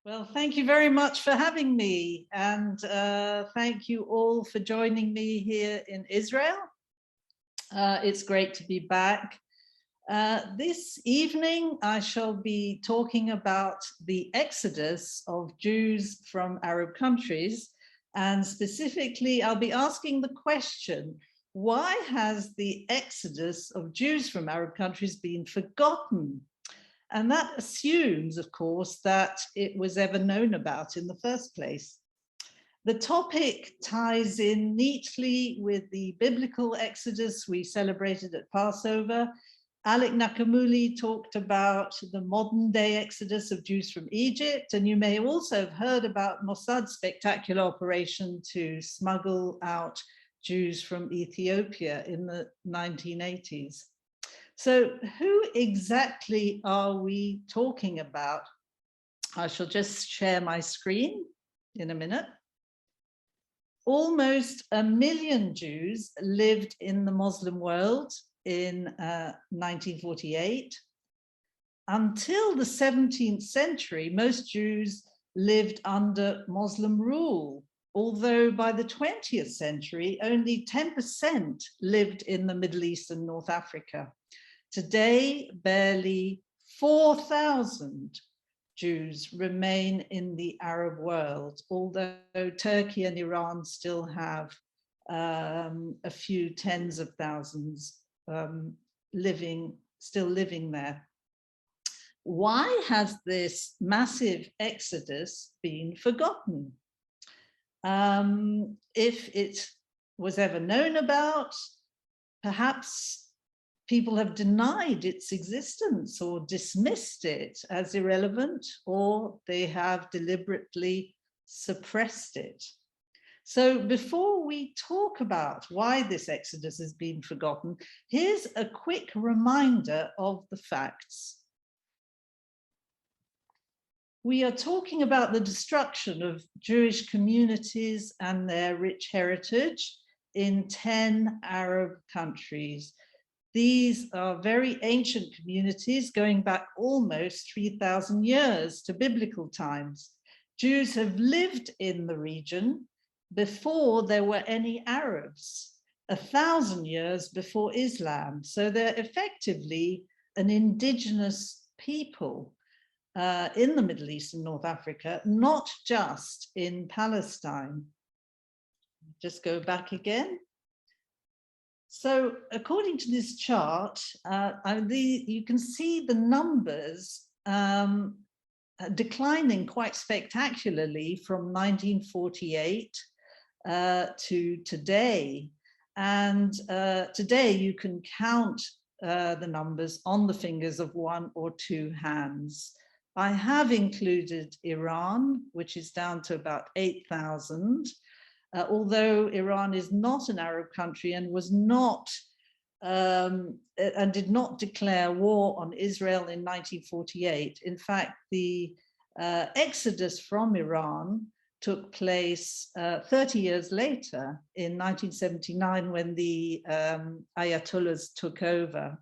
Well, thank you very much for having me, and thank you all for joining me here in Israel. It's great to be back. This evening, I shall be talking about the exodus of Jews from Arab countries, and specifically, I'll be asking the question, why has the exodus of Jews from Arab countries been forgotten? And that assumes, of course, that it was ever known about in the first place. The topic ties in neatly with the biblical exodus we celebrated at Passover. Alec Nakamuli talked about the modern day exodus of Jews from Egypt, and you may also have heard about Mossad's spectacular operation to smuggle out Jews from Ethiopia in the 1980s. So who exactly are we talking about? I shall just share my screen in a minute. Almost 1 million Jews lived in the Muslim world in 1948. Until the 17th century, most Jews lived under Muslim rule, although by the 20th century, only 10% lived in the Middle East and North Africa. Today, barely 4,000 Jews remain in the Arab world, although Turkey and Iran still have a few tens of thousands still living there. Why has this massive exodus been forgotten? If it was ever known about, perhaps people have denied its existence or dismissed it as irrelevant, or they have deliberately suppressed it. So before we talk about why this exodus has been forgotten, here's a quick reminder of the facts. We are talking about the destruction of Jewish communities and their rich heritage in 10 Arab countries. These are very ancient communities going back almost 3,000 years to biblical times. Jews have lived in the region before there were any Arabs, 1,000 years before Islam. So they're effectively an indigenous people in the Middle East and North Africa, not just in Palestine. Just go back again. So according to this chart, you can see the numbers declining quite spectacularly from 1948 to today. And today you can count the numbers on the fingers of one or two hands. I have included Iran, which is down to about 8,000. Although Iran is not an Arab country and was not and did not declare war on Israel in 1948. In fact, the exodus from Iran took place 30 years later in 1979 when the Ayatollahs took over.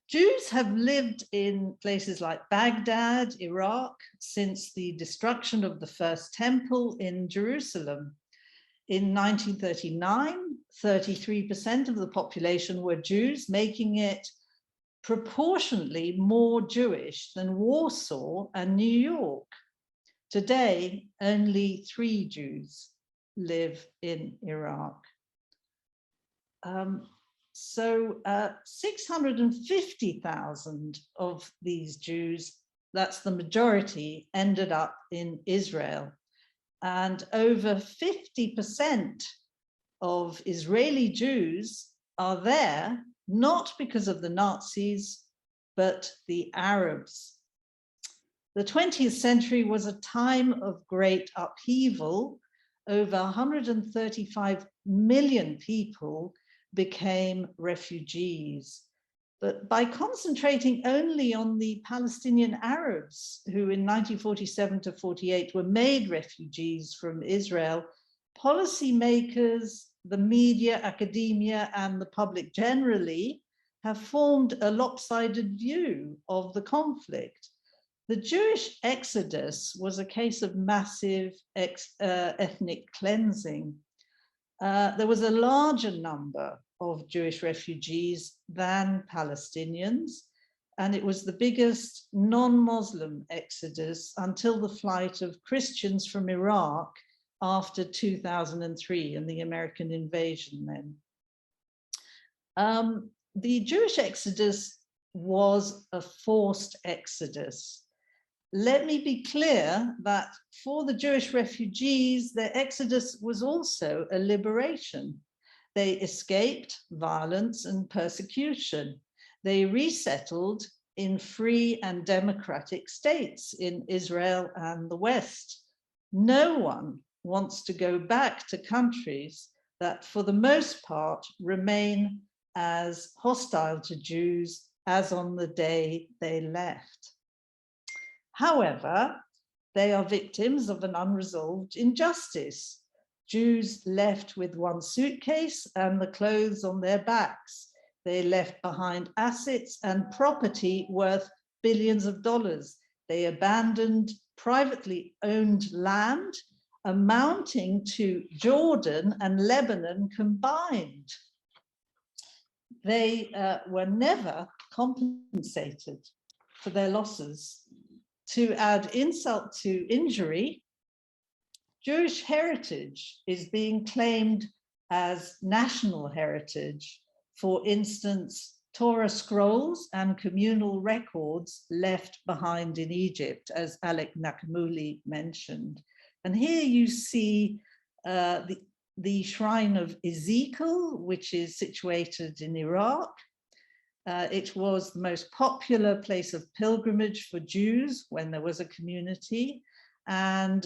Jews have lived in places like Baghdad, Iraq, since the destruction of the first temple in Jerusalem. In 1939, 33% of the population were Jews, making it proportionately more Jewish than Warsaw and New York. Today, only 3 Jews live in Iraq. So 650,000 of these Jews, that's the majority, ended up in Israel. And over 50% of Israeli Jews are there, not because of the Nazis, but the Arabs. The 20th century was a time of great upheaval. Over 135 million people became refugees. But by concentrating only on the Palestinian Arabs, who in 1947 to 48 were made refugees from Israel, policymakers, the media, academia, and the public generally have formed a lopsided view of the conflict. The Jewish exodus was a case of massive ethnic cleansing. There was a larger number of Jewish refugees than Palestinians, and it was the biggest non-Muslim exodus until the flight of Christians from Iraq after 2003 and the American invasion then. The Jewish exodus was a forced exodus. Let me be clear that for the Jewish refugees, their exodus was also a liberation. They escaped violence and persecution. They resettled in free and democratic states in Israel and the West. No one wants to go back to countries that, for the most part, remain as hostile to Jews as on the day they left. However, they are victims of an unresolved injustice. Jews left with one suitcase and the clothes on their backs. They left behind assets and property worth billions of dollars. They abandoned privately owned land amounting to Jordan and Lebanon combined. They were never compensated for their losses. To add insult to injury, Jewish heritage is being claimed as national heritage. For instance, Torah scrolls and communal records left behind in Egypt, as Alec Nakamuli mentioned. And here you see the shrine of Ezekiel, which is situated in Iraq. It was the most popular place of pilgrimage for Jews when there was a community. And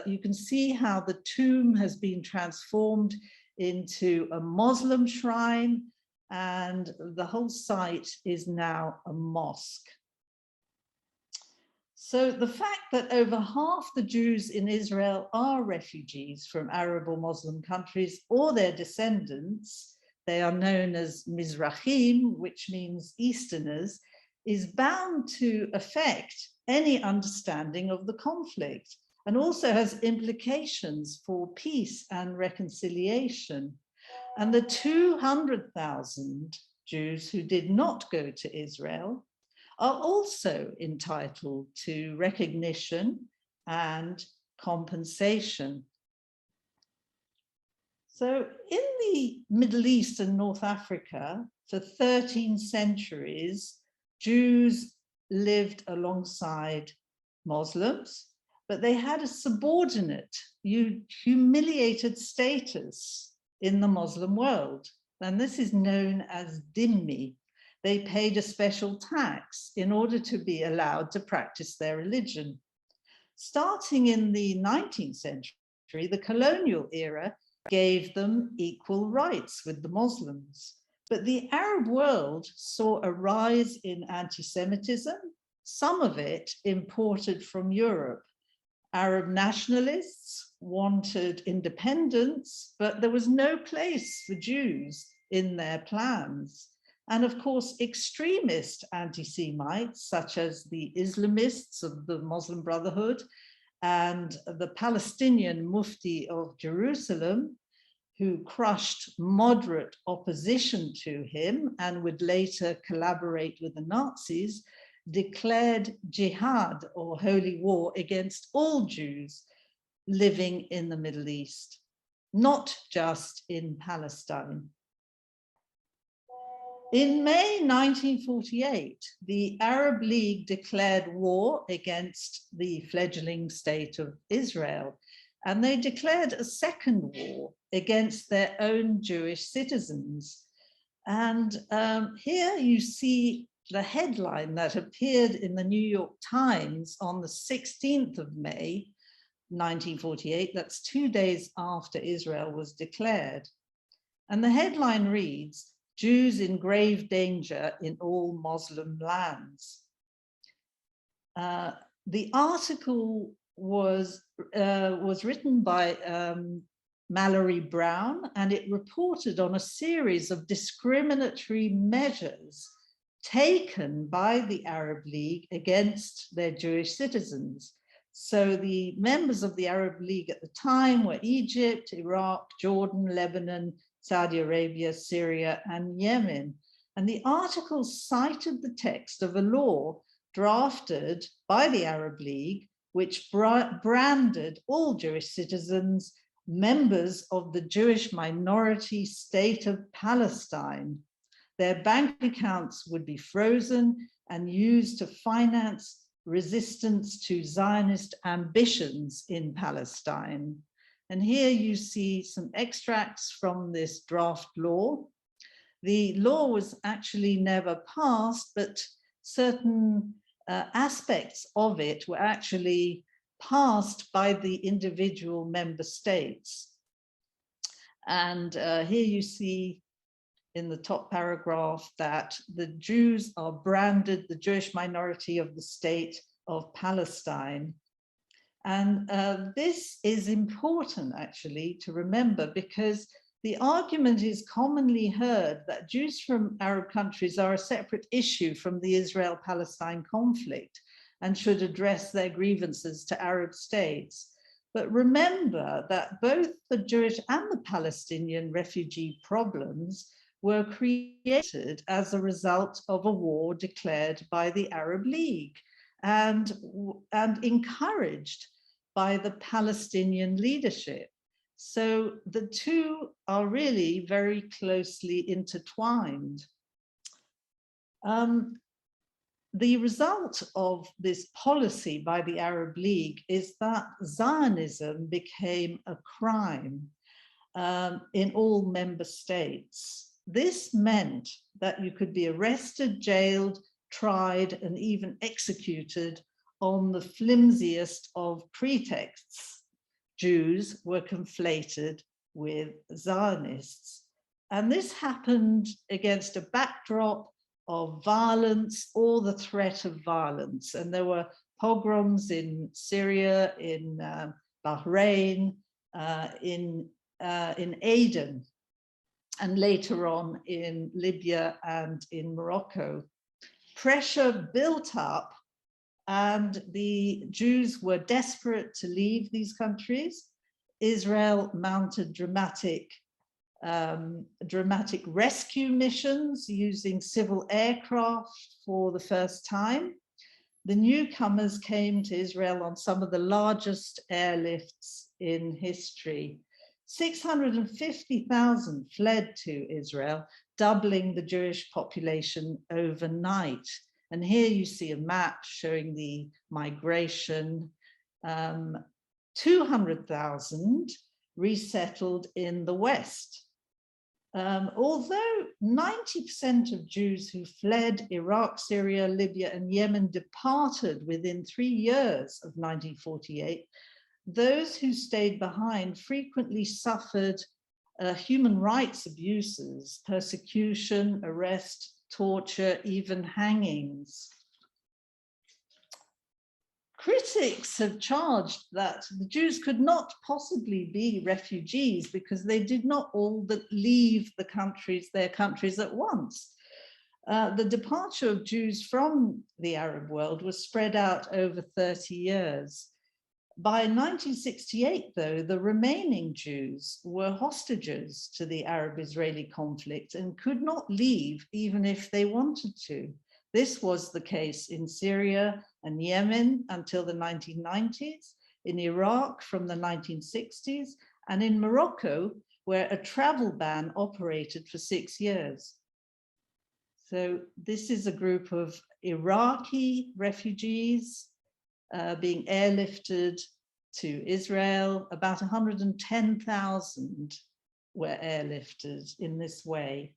you can see how the tomb has been transformed into a Muslim shrine, and the whole site is now a mosque. So the fact that over half the Jews in Israel are refugees from Arab or Muslim countries or their descendants, they are known as Mizrahim, which means Easterners, is bound to affect any understanding of the conflict, and also has implications for peace and reconciliation. And the 200,000 Jews who did not go to Israel are also entitled to recognition and compensation. So in the Middle East and North Africa, for 13 centuries, Jews lived alongside Muslims, but they had a subordinate, humiliated status in the Muslim world. And this is known as dhimmi. They paid a special tax in order to be allowed to practice their religion. Starting in the 19th century, the colonial era gave them equal rights with the Muslims. But the Arab world saw a rise in anti-Semitism, some of it imported from Europe. Arab nationalists wanted independence, but there was no place for Jews in their plans. And of course, extremist anti-Semites, such as the Islamists of the Muslim Brotherhood and the Palestinian Mufti of Jerusalem, who crushed moderate opposition to him and would later collaborate with the Nazis, declared jihad or holy war against all Jews living in the Middle East, not just in Palestine. In May 1948, the Arab League declared war against the fledgling state of Israel, and they declared a second war against their own Jewish citizens. And here you see the headline that appeared in the New York Times on the 16th of May, 1948. That's 2 days after Israel was declared. And the headline reads, "Jews in grave danger in all Muslim lands." The article was written by Mallory Brown, and it reported on a series of discriminatory measures taken by the Arab League against their Jewish citizens. So the members of the Arab League at the time were Egypt, Iraq, Jordan, Lebanon, Saudi Arabia, Syria, and Yemen. And the article cited the text of a law drafted by the Arab League, which branded all Jewish citizens members of the Jewish minority state of Palestine. Their bank accounts would be frozen and used to finance resistance to Zionist ambitions in Palestine. And here you see some extracts from this draft law. The law was actually never passed, but certain aspects of it were actually passed by the individual member states. And here you see in the top paragraph that the Jews are branded the Jewish minority of the state of Palestine. And this is important actually to remember, because the argument is commonly heard that Jews from Arab countries are a separate issue from the Israel-Palestine conflict and should address their grievances to Arab states. But remember that both the Jewish and the Palestinian refugee problems were created as a result of a war declared by the Arab League and encouraged by the Palestinian leadership. So the two are really very closely intertwined. The result of this policy by the Arab League is that Zionism became a crime in all member states. This meant that you could be arrested, jailed, tried, and even executed on the flimsiest of pretexts. Jews were conflated with Zionists. And this happened against a backdrop of violence or the threat of violence. And there were pogroms in Syria, in Bahrain, in Aden, and later on in Libya and in Morocco. Pressure built up, and the Jews were desperate to leave these countries. Israel mounted dramatic rescue missions using civil aircraft for the first time. The newcomers came to Israel on some of the largest airlifts in history. 650,000 fled to Israel, doubling the Jewish population overnight. And here you see a map showing the migration. 200,000 resettled in the West. Although 90% of Jews who fled Iraq, Syria, Libya, and Yemen departed within 3 years of 1948, those who stayed behind frequently suffered human rights abuses, persecution, arrest, torture, even hangings. Critics have charged that the Jews could not possibly be refugees because they did not all leave their countries at once. The departure of Jews from the Arab world was spread out over 30 years. By 1968, though, the remaining Jews were hostages to the Arab-Israeli conflict and could not leave even if they wanted to. This was the case in Syria and Yemen until the 1990s, in Iraq from the 1960s, and in Morocco, where a travel ban operated for 6 years. So this is a group of Iraqi refugees being airlifted to Israel. About 110,000 were airlifted in this way.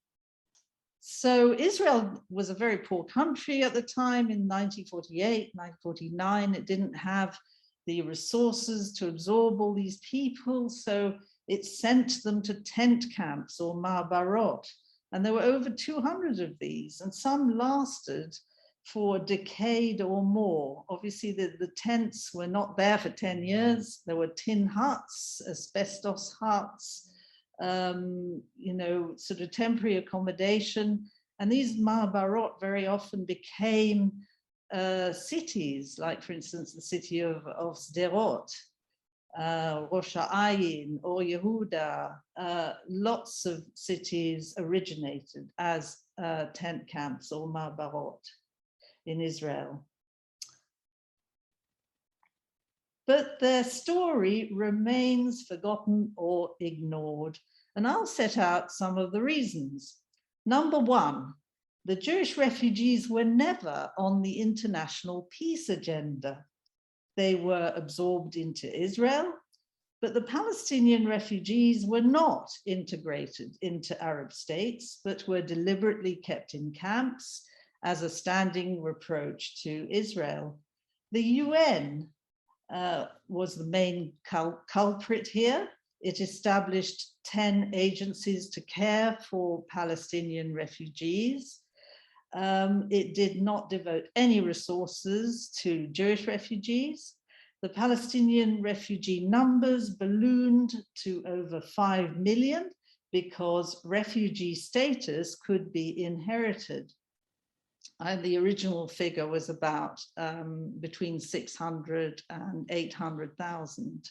So Israel was a very poor country at the time in 1948, 1949. It didn't have the resources to absorb all these people, so it sent them to tent camps or ma'abarot. And there were over 200 of these, and some lasted for a decade or more. Obviously, the tents were not there for 10 years. There were tin huts, asbestos huts, sort of temporary accommodation. And these Ma'abarot very often became cities, like, for instance, the city of Sderot, Rosh Ha'ayin or Yehuda. Lots of cities originated as tent camps or Ma'abarot in Israel. But their story remains forgotten or ignored. And I'll set out some of the reasons. Number one, the Jewish refugees were never on the international peace agenda. They were absorbed into Israel, but the Palestinian refugees were not integrated into Arab states, but were deliberately kept in camps as a standing reproach to Israel. The UN was the main culprit here. It established 10 agencies to care for Palestinian refugees. It did not devote any resources to Jewish refugees. The Palestinian refugee numbers ballooned to over 5 million because refugee status could be inherited. The original figure was about between 600 and 800,000.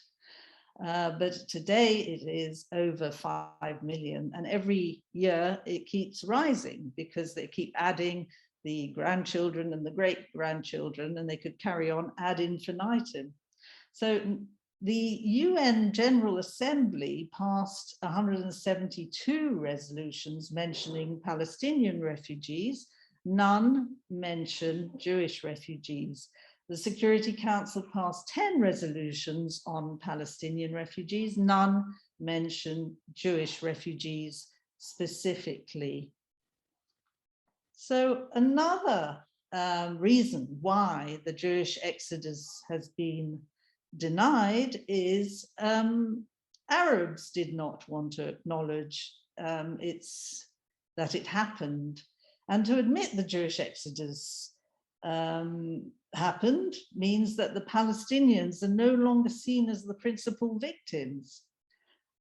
But today it is over 5 million. And every year it keeps rising because they keep adding the grandchildren and the great-grandchildren, and they could carry on ad infinitum. So the UN General Assembly passed 172 resolutions mentioning Palestinian refugees. None mention Jewish refugees. The Security Council passed 10 resolutions on Palestinian refugees. None mention Jewish refugees specifically. So another reason why the Jewish exodus has been denied is Arabs did not want to acknowledge that it happened. And to admit the Jewish exodus happened means that the Palestinians are no longer seen as the principal victims.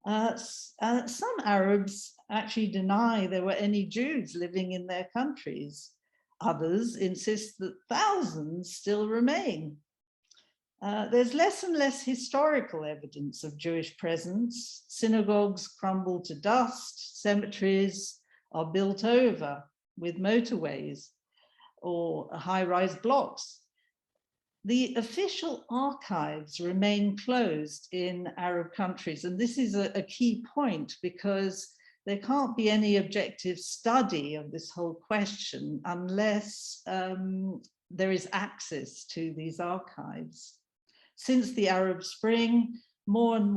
Some Arabs actually deny there were any Jews living in their countries. Others insist that thousands still remain. There's less and less historical evidence of Jewish presence. Synagogues crumble to dust, cemeteries are built over with motorways or high-rise blocks. The official archives remain closed in Arab countries, and this is a key point because there can't be any objective study of this whole question unless there is access to these archives. Since the Arab Spring, more and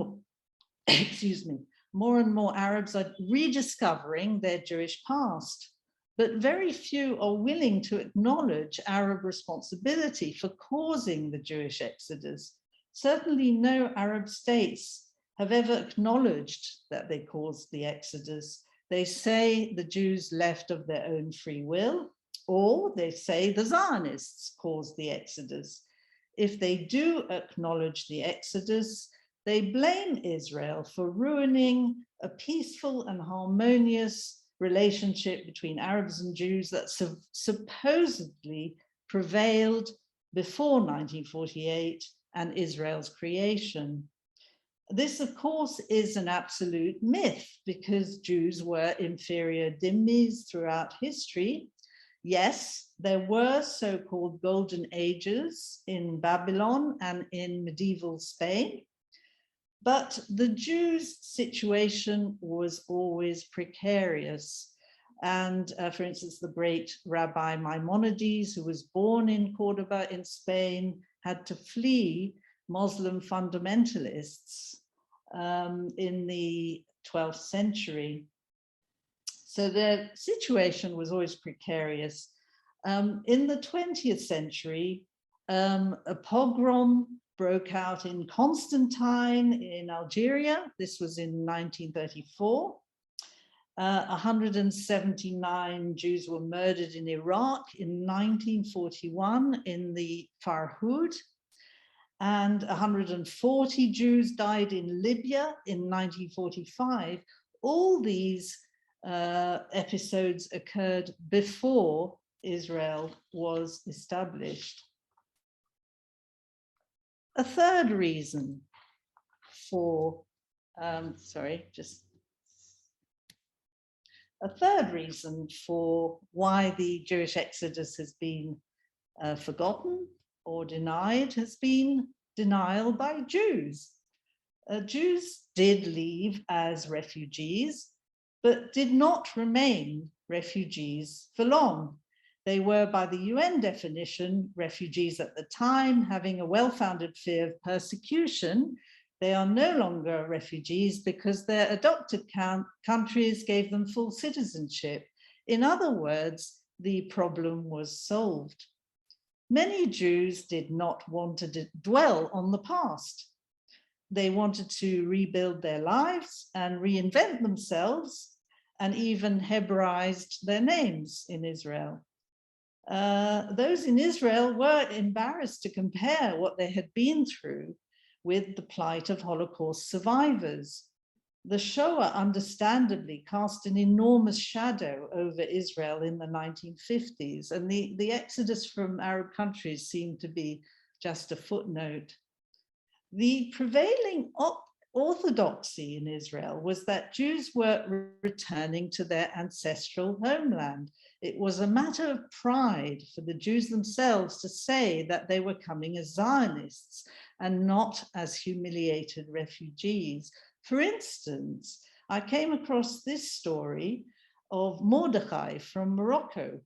more Arabs are rediscovering their Jewish past, but very few are willing to acknowledge Arab responsibility for causing the Jewish exodus. Certainly no Arab states have ever acknowledged that they caused the exodus. They say the Jews left of their own free will, or they say the Zionists caused the exodus. If they do acknowledge the exodus, they blame Israel for ruining a peaceful and harmonious relationship between Arabs and Jews that supposedly prevailed before 1948 and Israel's creation. This, of course, is an absolute myth because Jews were inferior dhimmis throughout history. Yes, there were so-called golden ages in Babylon and in medieval Spain, but the Jews' situation was always precarious. And for instance, the great Rabbi Maimonides, who was born in Cordoba in Spain, had to flee Muslim fundamentalists in the 12th century. So their situation was always precarious. In the 20th century, a pogrom broke out in Constantine in Algeria. This was in 1934. 179 Jews were murdered in Iraq in 1941 in the Farhud, and 140 Jews died in Libya in 1945. All these episodes occurred before Israel was established. A third reason for, a third reason for why the Jewish exodus has been forgotten or denied has been denial by Jews. Jews did leave as refugees, but did not remain refugees for long. They were, by the UN definition, refugees at the time, having a well-founded fear of persecution. They are no longer refugees because their adopted countries gave them full citizenship. In other words, the problem was solved. Many Jews did not want to dwell on the past. They wanted to rebuild their lives and reinvent themselves, and even Hebraized their names in Israel. Those in Israel were embarrassed to compare what they had been through with the plight of Holocaust survivors. The Shoah understandably cast an enormous shadow over Israel in the 1950s, and the exodus from Arab countries seemed to be just a footnote. The prevailing orthodoxy in Israel was that Jews were returning to their ancestral homeland. It was a matter of pride for the Jews themselves to say that they were coming as Zionists and not as humiliated refugees. For instance, I came across this story of Mordechai from Morocco.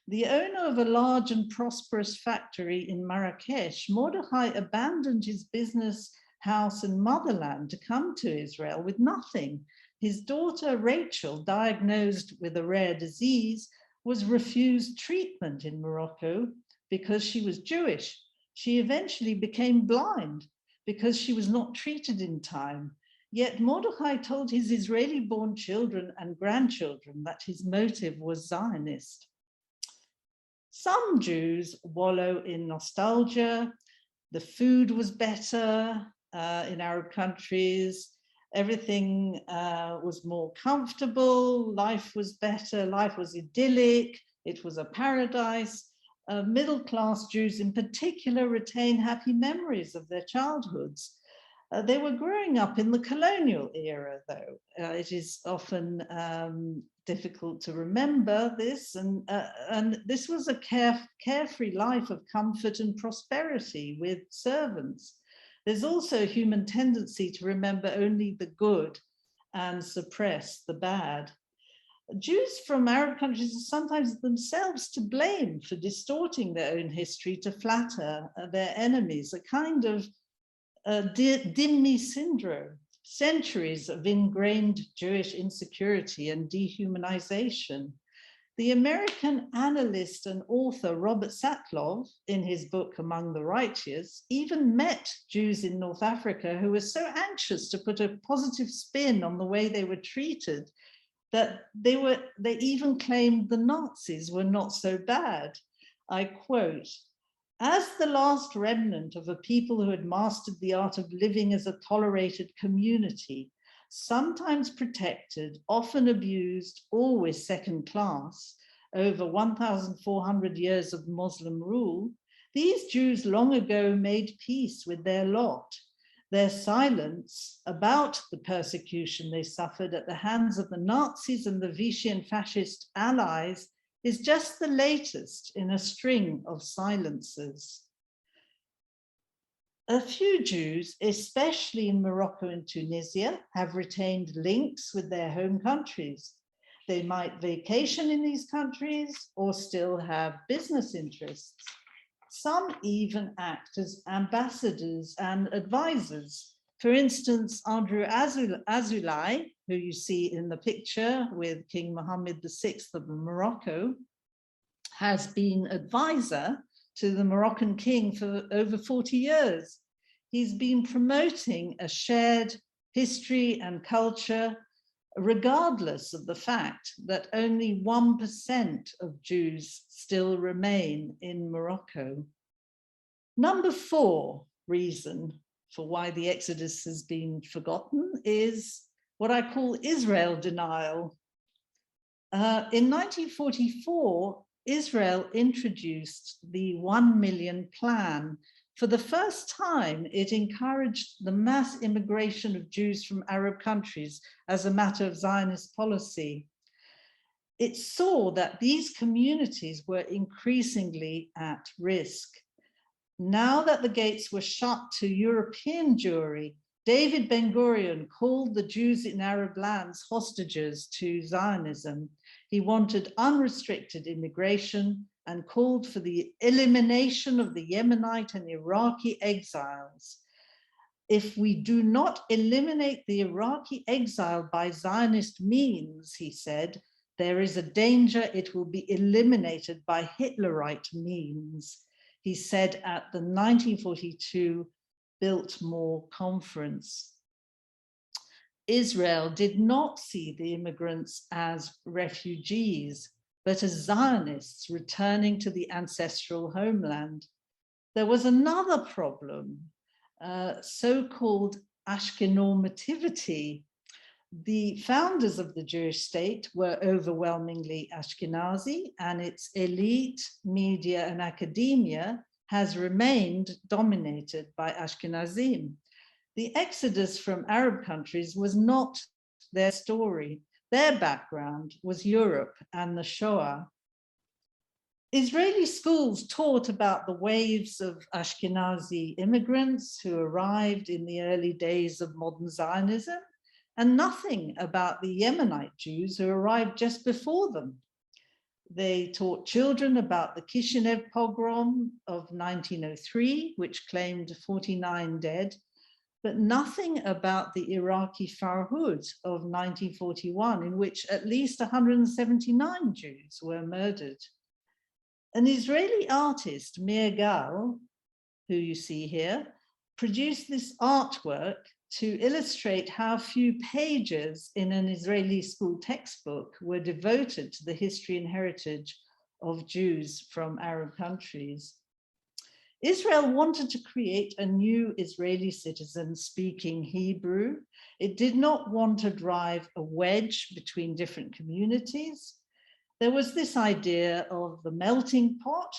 The owner of a large and prosperous factory in Marrakesh, Mordechai abandoned his business, house, and motherland to come to Israel with nothing. His daughter, Rachel, diagnosed with a rare disease, was refused treatment in Morocco because she was Jewish. She eventually became blind because she was not treated in time. Yet Mordechai told his Israeli-born children and grandchildren that his motive was Zionist. Some Jews wallow in nostalgia. The food was better in Arab countries. Everything was more comfortable. Life was better. Life was idyllic. It was a paradise. Middle-class Jews in particular retain happy memories of their childhoods. They were growing up in the colonial era, though. It is often difficult to remember this, and this was a carefree life of comfort and prosperity with servants. There's also a human tendency to remember only the good and suppress the bad. Jews from Arab countries are sometimes themselves to blame for distorting their own history to flatter their enemies, a kind of Dhimmi syndrome, centuries of ingrained Jewish insecurity and dehumanization. The American analyst and author Robert Satlov, in his book Among the Righteous, even met Jews in North Africa who were so anxious to put a positive spin on the way they were treated that they even claimed the Nazis were not so bad. I quote, "As the last remnant of a people who had mastered the art of living as a tolerated community, sometimes protected, often abused, always second class, over 1,400 years of Muslim rule, these Jews long ago made peace with their lot. Their silence about the persecution they suffered at the hands of the Nazis and the Vichy and fascist allies is just the latest in a string of silences." A few Jews, especially in Morocco and Tunisia, have retained links with their home countries. They might vacation in these countries or still have business interests. Some even act as ambassadors and advisors. For instance, Andrew Azoulay, who you see in the picture with King Mohammed VI of Morocco, has been advisor to the Moroccan king for over 40 years. He's been promoting a shared history and culture, regardless of the fact that only 1% of Jews still remain in Morocco. Number 4 reason for why the Exodus has been forgotten is what I call Israel denial. In 1944, Israel introduced the 1 million plan. For the first time, it encouraged the mass immigration of Jews from Arab countries as a matter of Zionist policy. It saw that these communities were increasingly at risk. Now that the gates were shut to European Jewry, David Ben-Gurion called the Jews in Arab lands hostages to Zionism. He wanted unrestricted immigration and called for the elimination of the Yemenite and Iraqi exiles. If we do not eliminate the Iraqi exile by Zionist means, he said, there is a danger it will be eliminated by Hitlerite means. He said at the 1942 Biltmore Conference. Israel did not see the immigrants as refugees, but as Zionists returning to the ancestral homeland. There was another problem, so-called Ashkenormativity. The founders of the Jewish state were overwhelmingly Ashkenazi, and its elite, media, and academia has remained dominated by Ashkenazim. The exodus from Arab countries was not their story. Their background was Europe and the Shoah. Israeli schools taught about the waves of Ashkenazi immigrants who arrived in the early days of modern Zionism, and nothing about the Yemenite Jews who arrived just before them. They taught children about the Kishinev pogrom of 1903, which claimed 49 dead, but nothing about the Iraqi Farhud of 1941, in which at least 179 Jews were murdered. An Israeli artist, Mir Gal, who you see here, produced this artwork to illustrate how few pages in an Israeli school textbook were devoted to the history and heritage of Jews from Arab countries. Israel wanted to create a new Israeli citizen speaking Hebrew. It did not want to drive a wedge between different communities. There was this idea of the melting pot.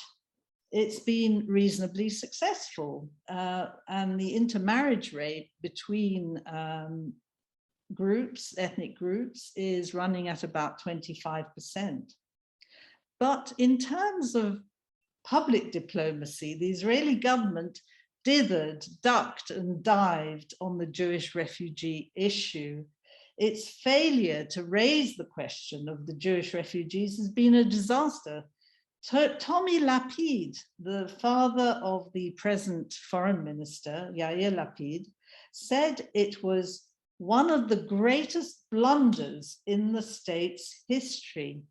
It's been reasonably successful, and the intermarriage rate between ethnic groups, is running at about 25%. But in terms of public diplomacy, the Israeli government dithered, ducked, and dived on the Jewish refugee issue. Its failure to raise the question of the Jewish refugees has been a disaster. Tommy Lapid, the father of the present foreign minister, Yair Lapid, said it was one of the greatest blunders in the state's history.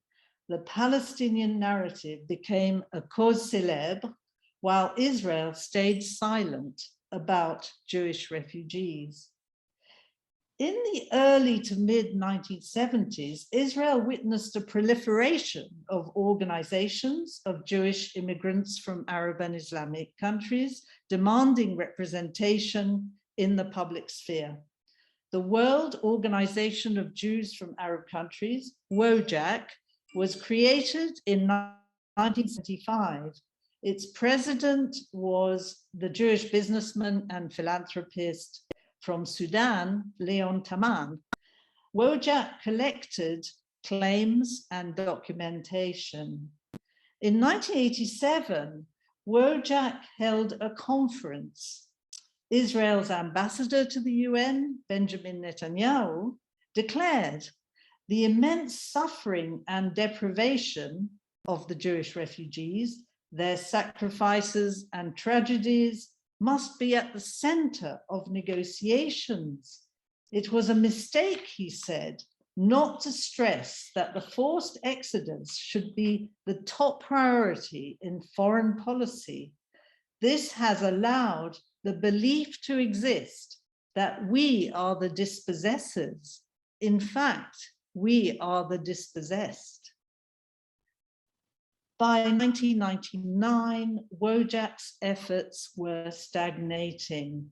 The Palestinian narrative became a cause célèbre, while Israel stayed silent about Jewish refugees. In the early to mid 1970s, Israel witnessed a proliferation of organizations of Jewish immigrants from Arab and Islamic countries demanding representation in the public sphere. The World Organization of Jews from Arab Countries, WOJAC, was created in 1975. Its president was the Jewish businessman and philanthropist from Sudan, Leon Taman. WOJAC collected claims and documentation. In 1987, WOJAC held a conference. Israel's ambassador to the UN, Benjamin Netanyahu, declared the immense suffering and deprivation of the Jewish refugees, their sacrifices and tragedies must be at the center of negotiations. It was a mistake, he said, not to stress that the forced exodus should be the top priority in foreign policy. This has allowed the belief to exist that we are the dispossessors. In fact, we are the dispossessed. By 1999, WOJAC's efforts were stagnating.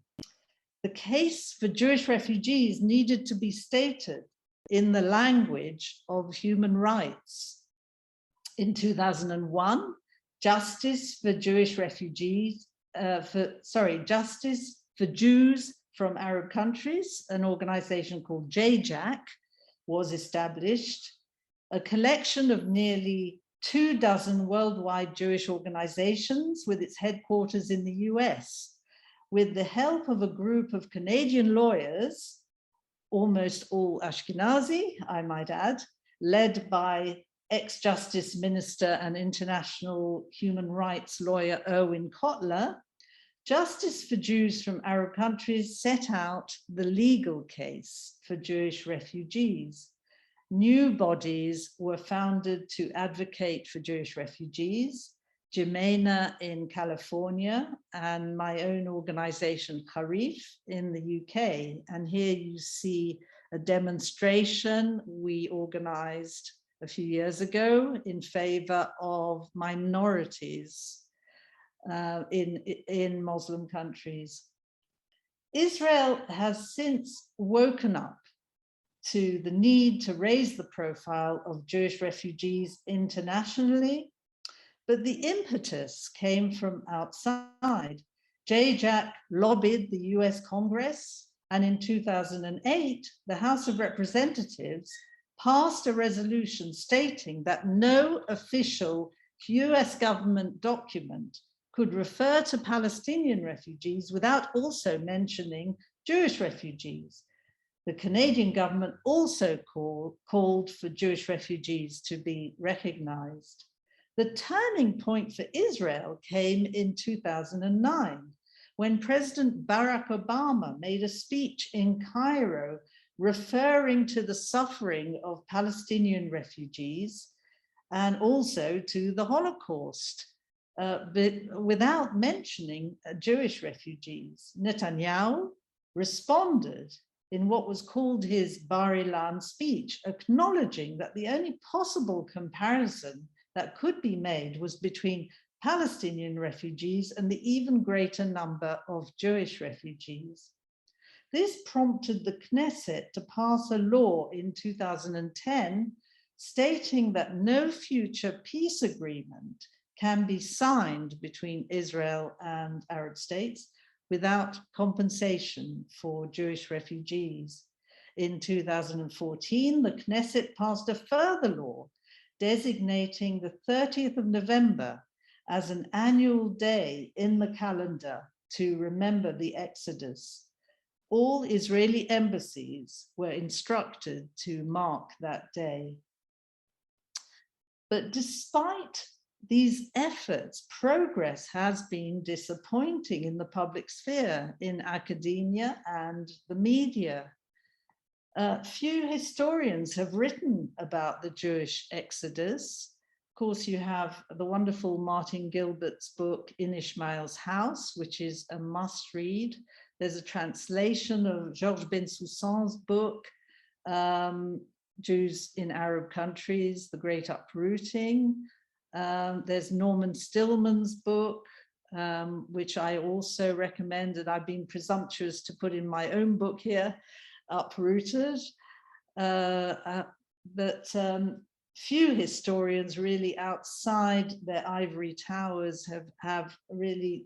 The case for Jewish refugees needed to be stated. in the language of human rights. In 2001, Justice for Jewish refugees, Justice for Jews from Arab countries, an organization called JJAC, was established, a collection of nearly 24 worldwide Jewish organizations with its headquarters in the US, with the help of a group of Canadian lawyers, almost all Ashkenazi, I might add, led by ex-Justice Minister and international human rights lawyer Erwin Kotler. Justice for Jews from Arab countries set out the legal case for Jewish refugees. New bodies were founded to advocate for Jewish refugees, Jimena in California, and my own organization, Harif, in the UK. And here you see a demonstration we organized a few years ago in favor of minorities in Muslim countries. Israel has since woken up to the need to raise the profile of Jewish refugees internationally, but the impetus came from outside. JJAC lobbied the US Congress, and in 2008, the House of Representatives passed a resolution stating that no official US government document could refer to Palestinian refugees without also mentioning Jewish refugees. The Canadian government also called for Jewish refugees to be recognized. The turning point for Israel came in 2009, when President Barack Obama made a speech in Cairo referring to the suffering of Palestinian refugees and also to the Holocaust, but without mentioning Jewish refugees. Netanyahu responded in what was called his Bar Ilan speech, acknowledging that the only possible comparison that could be made was between Palestinian refugees and the even greater number of Jewish refugees. This prompted the Knesset to pass a law in 2010 stating that no future peace agreement can be signed between Israel and Arab states without compensation for Jewish refugees. In 2014, the Knesset passed a further law designating the 30th of November as an annual day in the calendar to remember the Exodus. All Israeli embassies were instructed to mark that day. But despite these efforts, progress has been disappointing in the public sphere, in academia and the media. Few historians have written about the Jewish Exodus. Of course, you have the wonderful Martin Gilbert's book, In Ishmael's House, which is a must read. There's a translation of Georges Bensoussan's book, Jews in Arab Countries, The Great Uprooting. There's Norman Stillman's book, which I also recommend, and I've been presumptuous to put in my own book here, Uprooted. But few historians really outside their ivory towers have really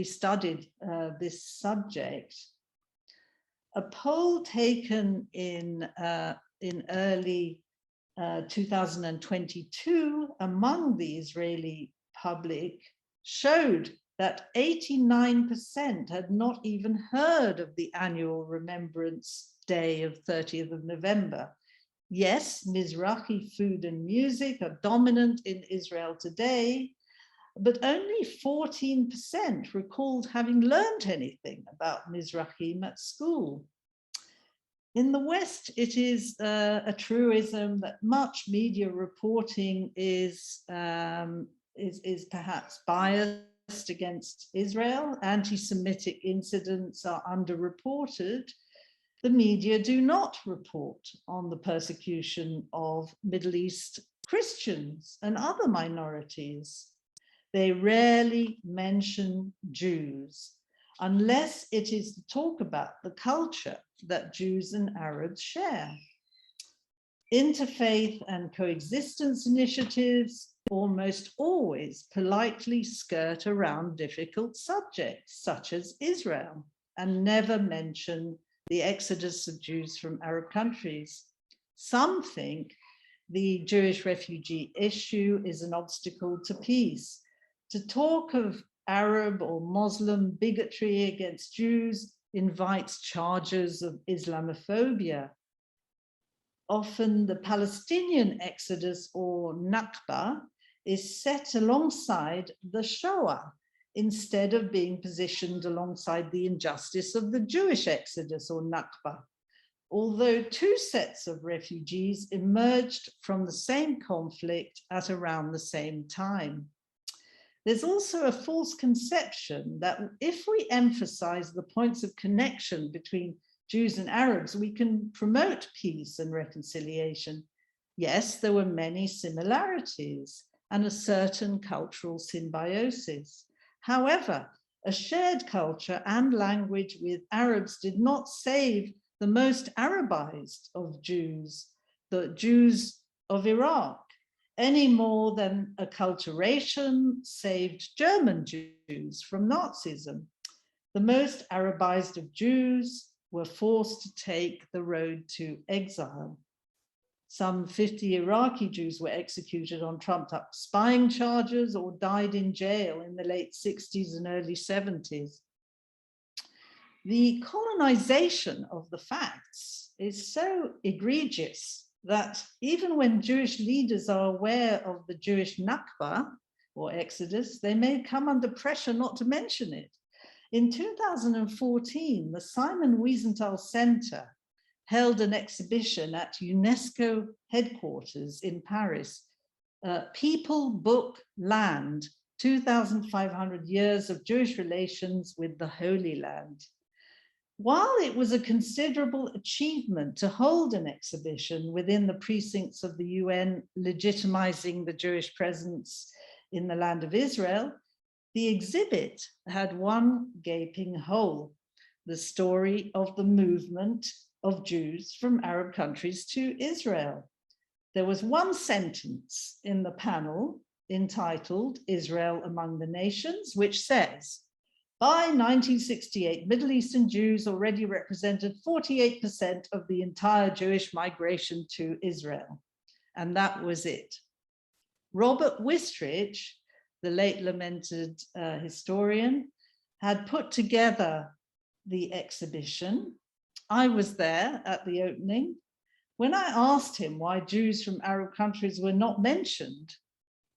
studied this subject. A poll taken in early 2022 among the Israeli public showed that 89% had not even heard of the annual Remembrance Day of 30th of November. Yes, Mizrahi food and music are dominant in Israel today, but only 14% recalled having learned anything about Mizrahim at school. In the West, it is a truism that much media reporting is perhaps biased against Israel. Anti-Semitic incidents are underreported. The media do not report on the persecution of Middle East Christians and other minorities. They rarely mention Jews. unless it is to talk about the culture that Jews and Arabs share. Interfaith and coexistence initiatives almost always politely skirt around difficult subjects, such as Israel, and never mention the exodus of Jews from Arab countries. Some think the Jewish refugee issue is an obstacle to peace. To talk of Arab or Muslim bigotry against Jews invites charges of Islamophobia. Often the Palestinian exodus, or Nakba, is set alongside the Shoah instead of being positioned alongside the injustice of the Jewish exodus, or Nakba. Although two sets of refugees emerged from the same conflict at around the same time. There's also a false conception that if we emphasize the points of connection between Jews and Arabs, we can promote peace and reconciliation. Yes, there were many similarities and a certain cultural symbiosis. However, a shared culture and language with Arabs did not save the most Arabized of Jews, the Jews of Iraq, any more than acculturation saved German Jews from Nazism. The most Arabized of Jews were forced to take the road to exile. Some 50 Iraqi Jews were executed on trumped-up spying charges or died in jail in the late 60s and early 70s. The colonization of the facts is so egregious that even when Jewish leaders are aware of the Jewish Nakba, or Exodus, they may come under pressure not to mention it. In 2014, the Simon Wiesenthal Center held an exhibition at UNESCO headquarters in Paris, People, Book, Land, 2,500 Years of Jewish Relations with the Holy Land. While it was a considerable achievement to hold an exhibition within the precincts of the UN legitimizing the Jewish presence in the land of Israel, the exhibit had one gaping hole: the story of the movement of Jews from Arab countries to Israel. There was one sentence in the panel entitled Israel Among the Nations, which says, by 1968, Middle Eastern Jews already represented 48% of the entire Jewish migration to Israel. And that was it. Robert Wistrich, the late lamented historian, had put together the exhibition. I was there at the opening. When I asked him why Jews from Arab countries were not mentioned,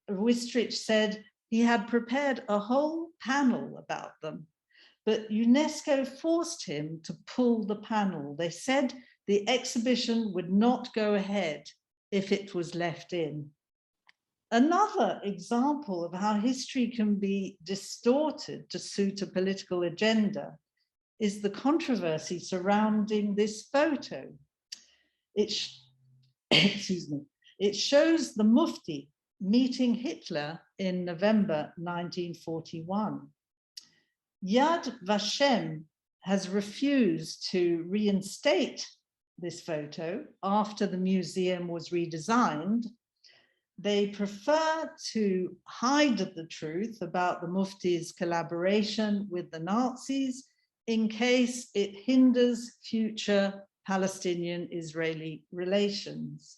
Wistrich said he had prepared a whole panel about them, but UNESCO forced him to pull the panel. They said the exhibition would not go ahead if it was left in. Another example of how history can be distorted to suit a political agenda is the controversy surrounding this photo. It shows the Mufti meeting Hitler in November 1941. Yad Vashem has refused to reinstate this photo after the museum was redesigned. They prefer to hide the truth about the Mufti's collaboration with the Nazis in case it hinders future Palestinian-Israeli relations.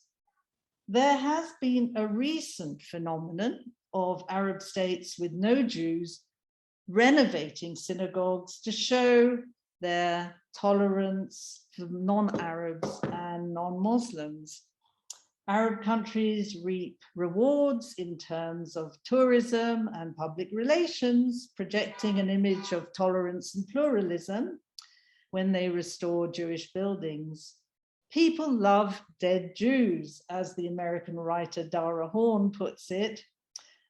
There has been a recent phenomenon of Arab states with no Jews renovating synagogues to show their tolerance for non-Arabs and non-Muslims. Arab countries reap rewards in terms of tourism and public relations, projecting an image of tolerance and pluralism when they restore Jewish buildings. People love dead Jews, as the American writer Dara Horn puts it.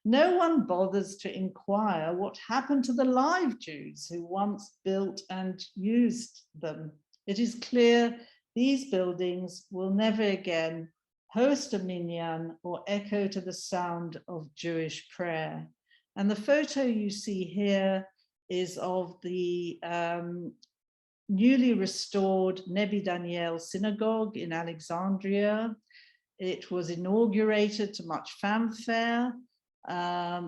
No one bothers to inquire what happened to the live Jews who once built and used them. It is clear these buildings will never again host a minyan or echo to the sound of Jewish prayer. And the photo you see here is of the newly restored Nebi Daniel Synagogue in Alexandria. It was inaugurated to much fanfare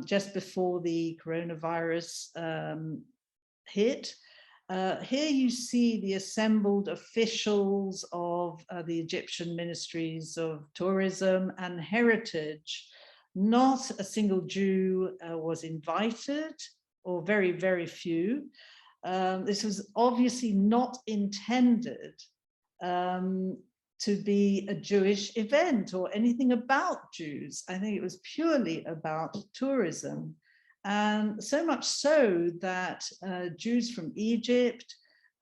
just before the coronavirus hit. Here you see the assembled officials of the Egyptian ministries of tourism and heritage. Not a single Jew was invited, or very, very few. This was obviously not intended to be a Jewish event or anything about Jews. I think it was purely about tourism. And so much so that Jews from Egypt,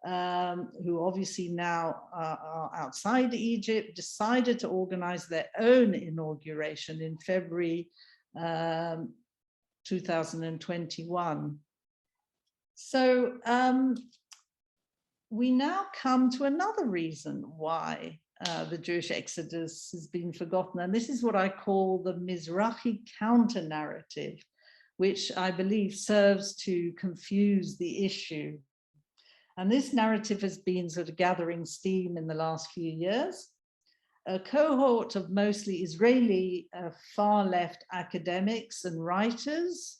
who obviously now are outside Egypt, decided to organize their own inauguration in February 2021. So we now come to another reason why the Jewish exodus has been forgotten. And this is what I call the Mizrahi counter-narrative, which I believe serves to confuse the issue. And this narrative has been sort of gathering steam in the last few years. A cohort of mostly Israeli far-left academics and writers,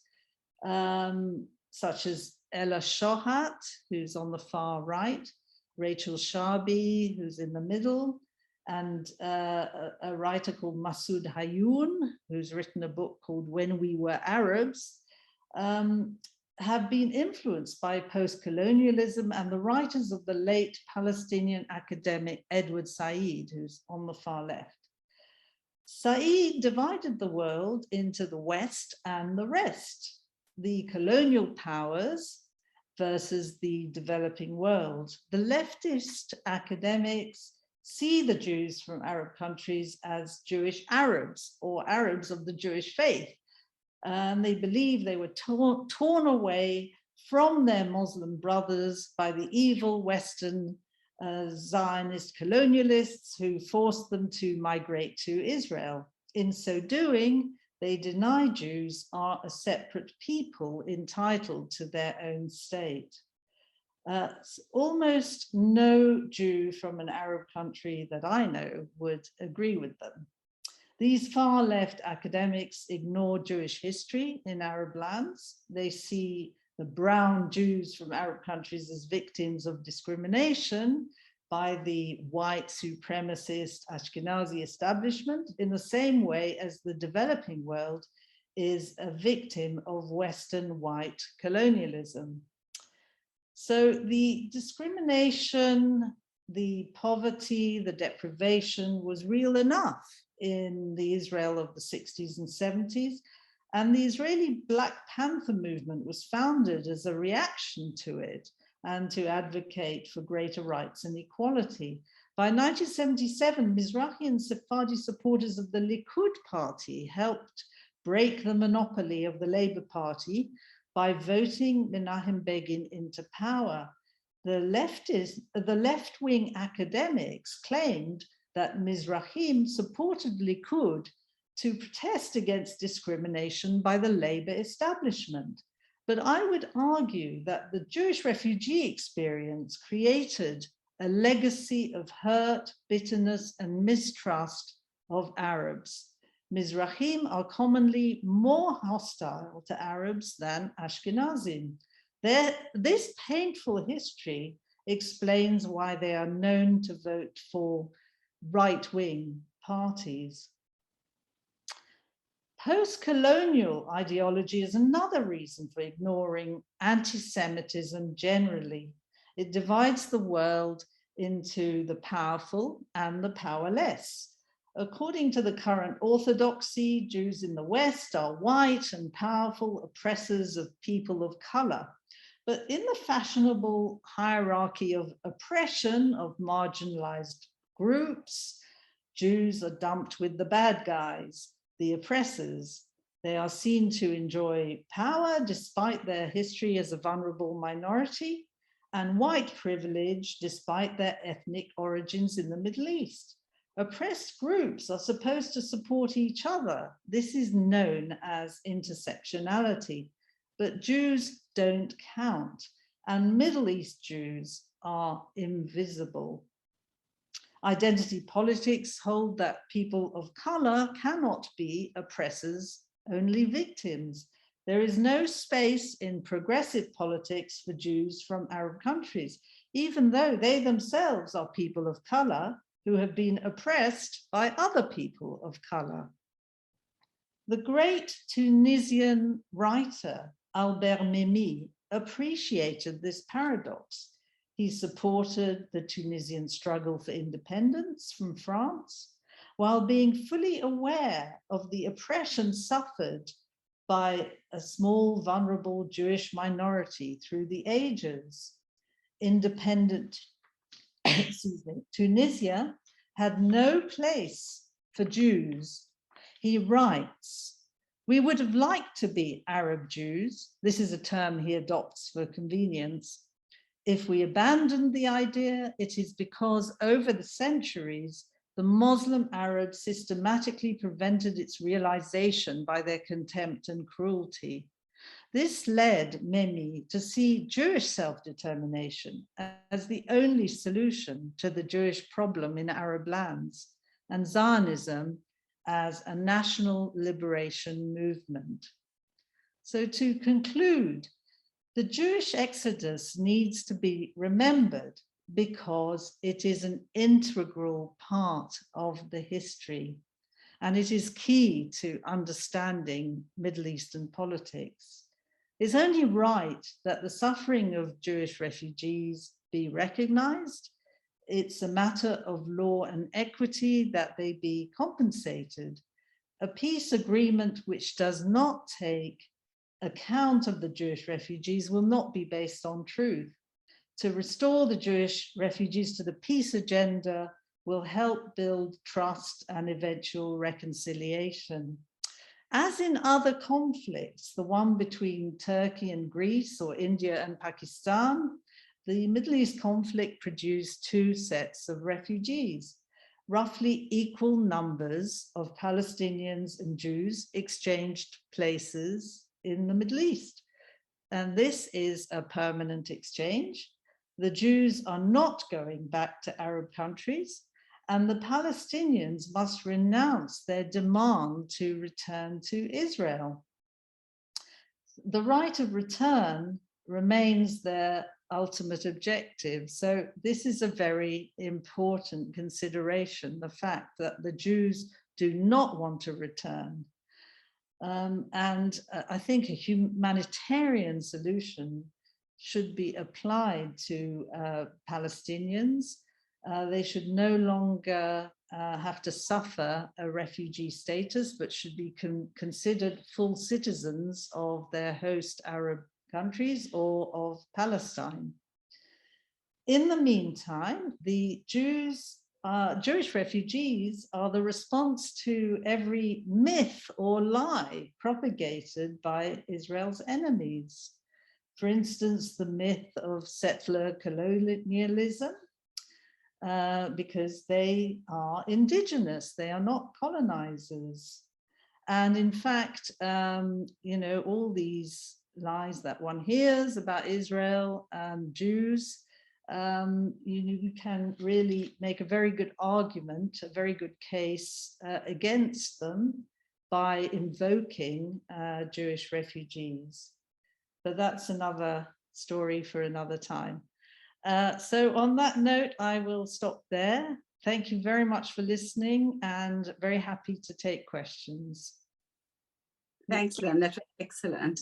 such as Ella Shohat, who's on the far right, Rachel Sharby, who's in the middle, and a writer called Masoud Hayoun, who's written a book called When We Were Arabs, have been influenced by post-colonialism and the writers of the late Palestinian academic Edward Said, who's on the far left. Said divided the world into the West and the rest, the colonial powers versus the developing world. The leftist academics see the Jews from Arab countries as Jewish Arabs or Arabs of the Jewish faith. And they believe they were torn away from their Muslim brothers by the evil Western Zionist colonialists who forced them to migrate to Israel. In so doing, they deny Jews are a separate people entitled to their own state. Almost no Jew from an Arab country that I know would agree with them. These far left academics ignore Jewish history in Arab lands. They see the brown Jews from Arab countries as victims of discrimination by the white supremacist Ashkenazi establishment in the same way as the developing world is a victim of Western white colonialism. So the discrimination, the poverty, the deprivation was real enough in the Israel of the 60s and 70s. And the Israeli Black Panther movement was founded as a reaction to it and to advocate for greater rights and equality. By 1977, Mizrahi and Sephardi supporters of the Likud party helped break the monopoly of the Labour Party by voting Menachem Begin into power. The left-wing academics claimed that Mizrahim supported Likud to protest against discrimination by the Labour establishment. But I would argue that the Jewish refugee experience created a legacy of hurt, bitterness, and mistrust of Arabs. Mizrahim are commonly more hostile to Arabs than Ashkenazim. This painful history explains why they are known to vote for right-wing parties. Post-colonial ideology is another reason for ignoring anti-Semitism generally. It divides the world into the powerful and the powerless. According to the current orthodoxy, Jews in the West are white and powerful oppressors of people of color. But in the fashionable hierarchy of oppression of marginalized groups, Jews are dumped with the bad guys, the oppressors. They are seen to enjoy power despite their history as a vulnerable minority, and white privilege despite their ethnic origins in the Middle East. Oppressed groups are supposed to support each other. This is known as intersectionality. but Jews don't count, and Middle East Jews are invisible. Identity politics hold that people of color cannot be oppressors, only victims. There is no space in progressive politics for Jews from Arab countries, even though they themselves are people of color who have been oppressed by other people of color. The great Tunisian writer Albert Memmi appreciated this paradox. He supported the Tunisian struggle for independence from France, while being fully aware of the oppression suffered by a small, vulnerable Jewish minority through the ages. Independent, Tunisia had no place for Jews. He writes, "We would have liked to be Arab Jews." This is a term he adopts for convenience. "If we abandoned the idea, it is because over the centuries, the Muslim Arabs systematically prevented its realization by their contempt and cruelty. This led Memmi to see Jewish self-determination as the only solution to the Jewish problem in Arab lands, and Zionism as a national liberation movement." So to conclude, the Jewish exodus needs to be remembered because it is an integral part of the history, and it is key to understanding Middle Eastern politics. It's only right that the suffering of Jewish refugees be recognized. It's a matter of law and equity that they be compensated. A peace agreement which does not take account of the Jewish refugees will not be based on truth. To restore the Jewish refugees to the peace agenda will help build trust and eventual reconciliation. As in other conflicts, the one between Turkey and Greece or India and Pakistan, the Middle East conflict produced two sets of refugees. Roughly equal numbers of Palestinians and Jews exchanged places in the Middle East. And this is a permanent exchange. The Jews are not going back to Arab countries, and the Palestinians must renounce their demand to return to Israel. The right of return remains their ultimate objective. So this is a very important consideration, the fact that the Jews do not want to return. I think a humanitarian solution should be applied to Palestinians. They should no longer have to suffer a refugee status, but should be considered full citizens of their host Arab countries or of Palestine. In the meantime, the Jewish refugees are the response to every myth or lie propagated by Israel's enemies. For instance, the myth of settler colonialism, because they are indigenous, they are not colonizers. And in fact, all these lies that one hears about Israel and Jews, you can really make a very good argument, a very good case against them by invoking Jewish refugees. But that's another story for another time. So on that note, I will stop there. Thank you very much for listening, and very happy to take questions. Thanks, Lyn. That was excellent.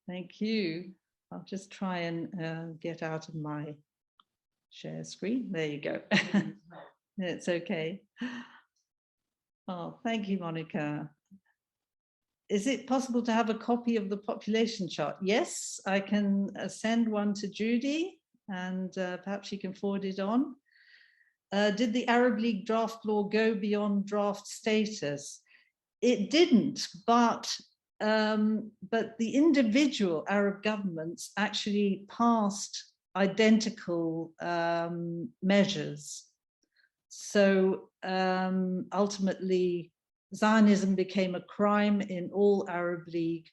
Thank you. I'll just try and get out of my share screen. There you go. It's okay. Oh, thank you, Monica. Is it possible to have a copy of the population chart? Yes, I can send one to Judy, and perhaps she can forward it on. Did the Arab League draft law go beyond draft status? It didn't, but the individual Arab governments actually passed identical measures. So ultimately, Zionism became a crime in all Arab League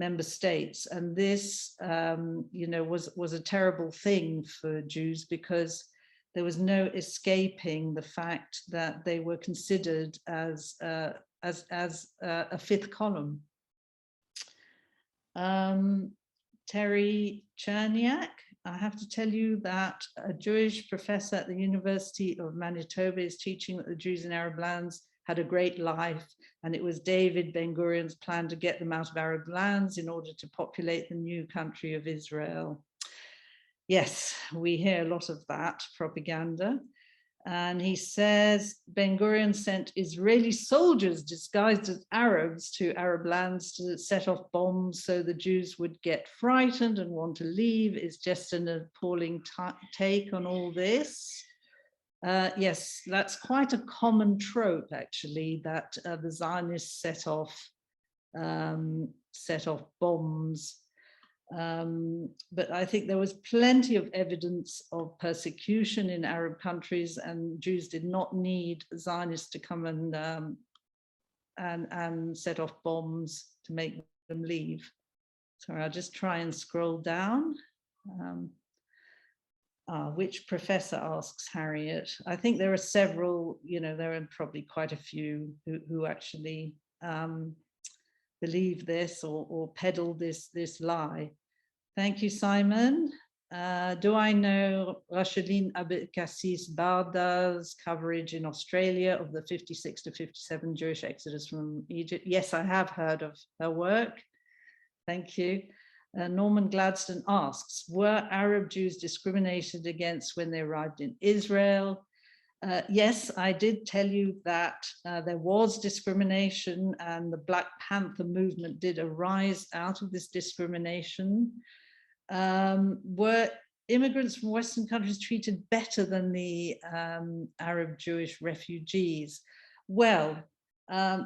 member states. And this, you know, was a terrible thing for Jews, because there was no escaping the fact that they were considered as a fifth column. Terry Cherniak, I have to tell you that a Jewish professor at the University of Manitoba is teaching that the Jews in Arab lands had a great life, and it was David Ben-Gurion's plan to get them out of Arab lands in order to populate the new country of Israel. Yes, we hear a lot of that propaganda. And he says Ben-Gurion sent Israeli soldiers disguised as Arabs to Arab lands to set off bombs so the Jews would get frightened and want to leave. Is just an appalling take on all this. Yes, that's quite a common trope, actually, that the Zionists set off bombs. But I think there was plenty of evidence of persecution in Arab countries, and Jews did not need Zionists to come and set off bombs to make them leave. Sorry, I'll just try and scroll down. Which professor, asks Harriet. I think there are several, you know, there are probably quite a few who actually believe this or peddle this lie. Thank you, Simon. Do I know Rasheline Abdelkassis Barda's coverage in Australia of the 56 to 57 Jewish exodus from Egypt? Yes, I have heard of her work. Thank you. Norman Gladstone asks, were Arab Jews discriminated against when they arrived in Israel? Yes, I did tell you that there was discrimination, and the Black Panther movement did arise out of this discrimination. Were immigrants from Western countries treated better than the Arab Jewish refugees? Well,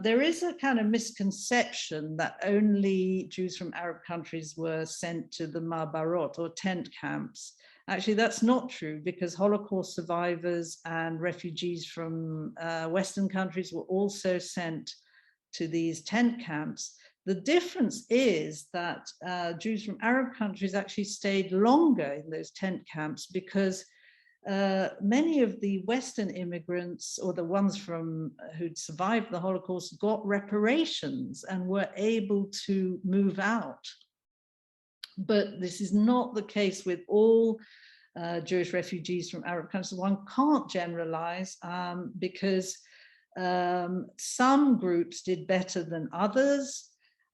there is a kind of misconception that only Jews from Arab countries were sent to the Ma'barot, or tent camps. Actually, that's not true, because Holocaust survivors and refugees from Western countries were also sent to these tent camps. The difference is that Jews from Arab countries actually stayed longer in those tent camps, because many of the Western immigrants, or the ones from who'd survived the Holocaust, got reparations and were able to move out. But this is not the case with all Jewish refugees from Arab countries. One can't generalize, because some groups did better than others.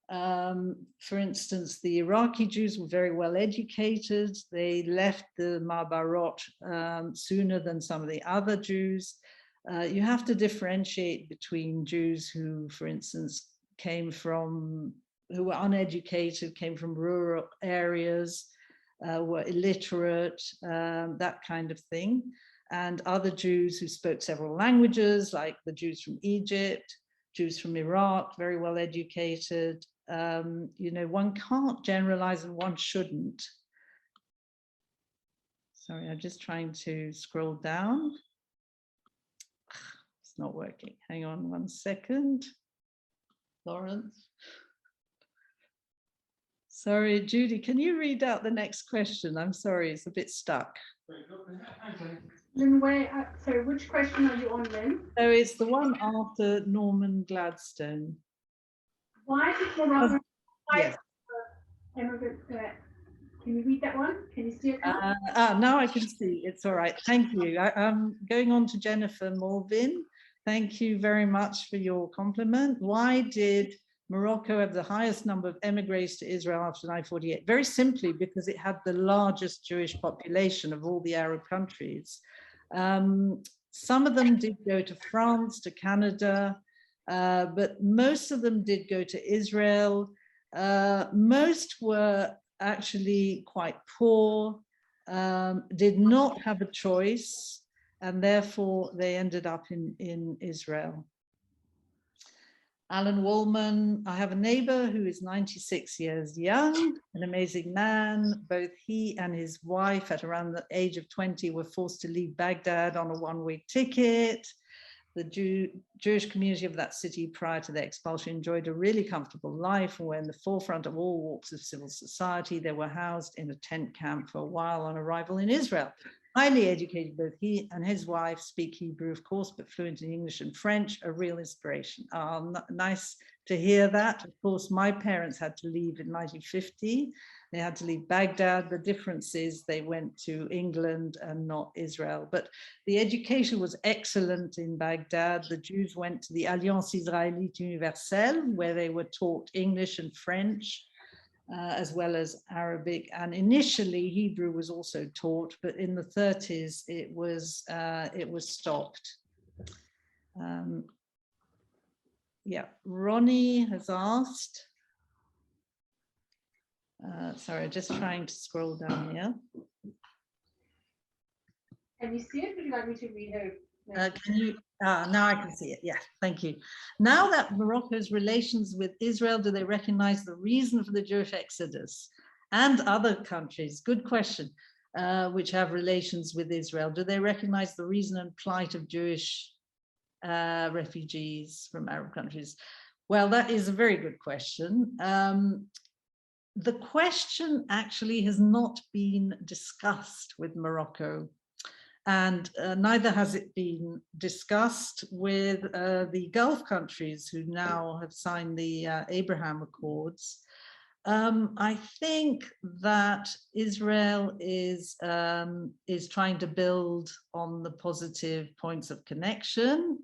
For instance, the Iraqi Jews were very well educated. They left the Ma'barot sooner than some of the other Jews. You have to differentiate between Jews who, for instance, who were uneducated, came from rural areas, were illiterate, that kind of thing, and other Jews who spoke several languages, like the Jews from Egypt, Jews from Iraq, very well educated. You know, one can't generalize, and one shouldn't. Sorry, I'm just trying to scroll down. It's not working. Hang on 1 second. Lawrence. Sorry, Judy, can you read out the next question? I'm sorry, it's a bit stuck. Lyn, sorry, which question are you on, Lyn? So it's the one after Norman Gladstone. Why did Moroccan Yes. immigrants? Can you read that one? Can you see it now? Now I can see. It's all right. Thank you. I'm going on to Jennifer Morvin. Thank you very much for your compliment. Why did Morocco have the highest number of emigres to Israel after 1948? Very simply, because it had the largest Jewish population of all the Arab countries. Some of them did go to France, to Canada, but most of them did go to Israel. Most were actually quite poor, did not have a choice, and therefore they ended up in Israel. Alan Woolman, I have a neighbor who is 96 years young, an amazing man. Both he and his wife at around the age of 20 were forced to leave Baghdad on a one-way ticket. the Jewish community of that city prior to their expulsion enjoyed a really comfortable life and were in the forefront of all walks of civil society. They were housed in a tent camp for a while on arrival in Israel. Highly educated, both he and his wife speak Hebrew, of course, but fluent in English and French, a real inspiration. Nice to hear that. Of course, my parents had to leave in 1950. They had to leave Baghdad. The difference is they went to England and not Israel. But the education was excellent in Baghdad. The Jews went to the Alliance Israélite Universelle, where they were taught English and French, as well as Arabic. And initially, Hebrew was also taught, but in the 30s, it was stopped. Yeah, Ronnie has asked. Sorry, just trying to scroll down here. Can you see it? Would you like me to read her? Can you? Now I can see it. Yeah, thank you. Now that Morocco's relations with Israel, do they recognize the reason for the Jewish exodus? And other countries, good question, which have relations with Israel, do they recognize the reason and plight of Jewish refugees from Arab countries? Well, that is a very good question. The question actually has not been discussed with Morocco, and neither has it been discussed with the Gulf countries who now have signed the Abraham Accords. I think that Israel is trying to build on the positive points of connection,